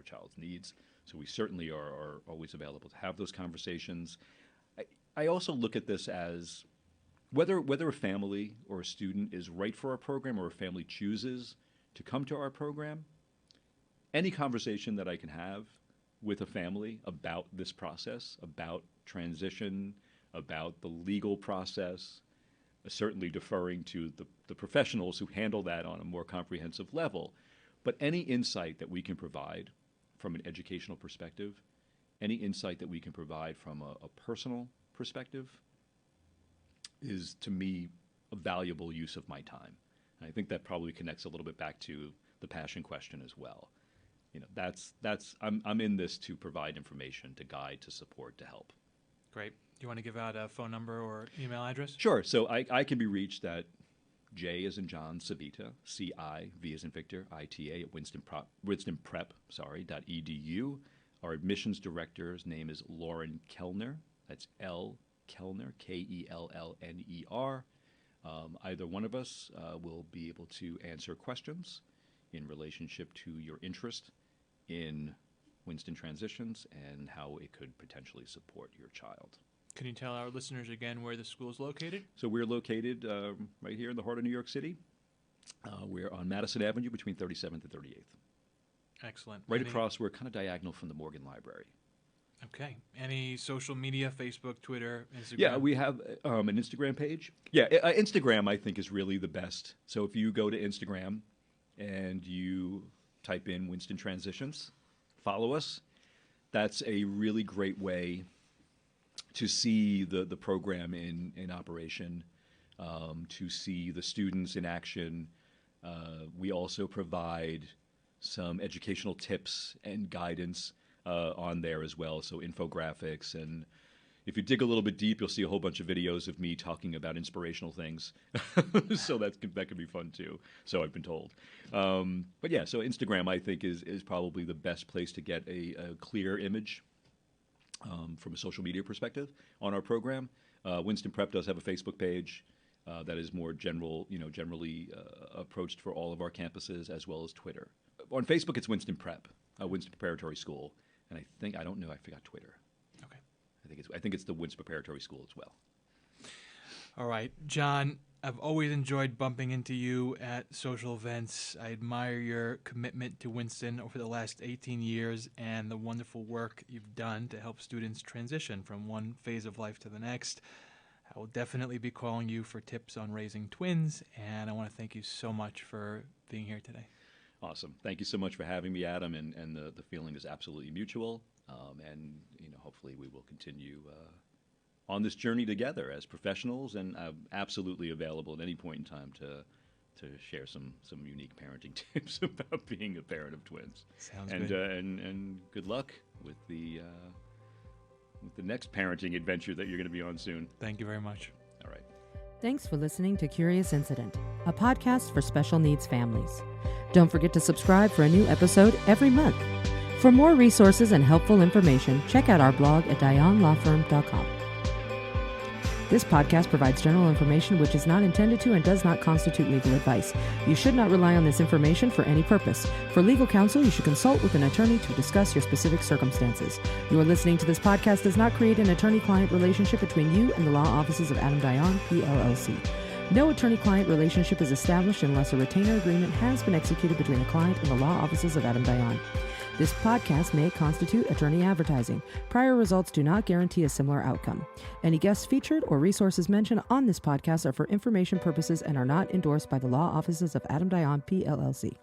S3: child's needs. So we certainly are always available to have those conversations. I also look at this as whether a family or a student is right for our program or a family chooses to come to our program, any conversation that I can have with a family about this process, about transition, about the legal process, certainly deferring to the professionals who handle that on a more comprehensive level, but any insight that we can provide from an educational perspective, any insight that we can provide from a personal perspective is, to me, a valuable use of my time. And I think that probably connects a little bit back to the passion question as well. You know, I'm in this to provide information, to guide, to support, to help.
S2: Great. Do you want to give out a phone number or email address?
S3: Sure. So I can be reached at J as in John Civita, C-I-V as in Victor, I-T-A at winstonprep.edu. Our admissions director's name is Lauren Kellner. That's L. Kellner, K-E-L-L-N-E-R. Either one of us will be able to answer questions in relationship to your interest in Winston Transitions and how it could potentially support your child.
S2: Can you tell our listeners again where the school is located?
S3: So we're located right here in the heart of New York City. We're on Madison Avenue between 37th and 38th.
S2: Excellent.
S3: Right across, we're kind of diagonal from the Morgan Library.
S2: Okay. Any social media, Facebook, Twitter, Instagram?
S3: Yeah, we have an Instagram page. Yeah, Instagram, I think, is really the best. So if you go to Instagram and you type in Winston Transitions, follow us. That's a really great way to see the program in operation, to see the students in action. We also provide some educational tips and guidance on there as well. So infographics, and if you dig a little bit deep, you'll see a whole bunch of videos of me talking about inspirational things. So that can be fun too. So I've been told. But yeah, so Instagram I think is probably the best place to get a clear image from a social media perspective on our program. Winston Prep does have a Facebook page that is more generally approached for all of our campuses, as well as Twitter. On Facebook, it's Winston Prep, Winston Preparatory School, and I forgot Twitter.
S2: Okay.
S3: I think it's the Winston Preparatory School as well.
S2: All right, John, I've always enjoyed bumping into you at social events. I admire your commitment to Winston over the last 18 years and the wonderful work you've done to help students transition from one phase of life to the next. I will definitely be calling you for tips on raising twins, and I want to thank you so much for being here today.
S3: Awesome. Thank you so much for having me, Adam, and the feeling is absolutely mutual. And hopefully we will continue on this journey together as professionals, and I'm absolutely available at any point in time to share some unique parenting tips about being a parent of twins.
S2: Sounds
S3: good. And good luck with the next parenting adventure that you're going to be on soon.
S2: Thank you very much.
S3: All right.
S1: Thanks for listening to Curious Incident, a podcast for special needs families. Don't forget to subscribe for a new episode every month. For more resources and helpful information, check out our blog at dayanlawfirm.com. This podcast provides general information which is not intended to and does not constitute legal advice. You should not rely on this information for any purpose. For legal counsel, you should consult with an attorney to discuss your specific circumstances. You are listening to this podcast does not create an attorney-client relationship between you and the law offices of Adam Dayan, PLLC. No attorney-client relationship is established unless a retainer agreement has been executed between the client and the law offices of Adam Dayan. This podcast may constitute attorney advertising. Prior results do not guarantee a similar outcome. Any guests featured or resources mentioned on this podcast are for information purposes and are not endorsed by the law offices of Adam Dayan, PLLC.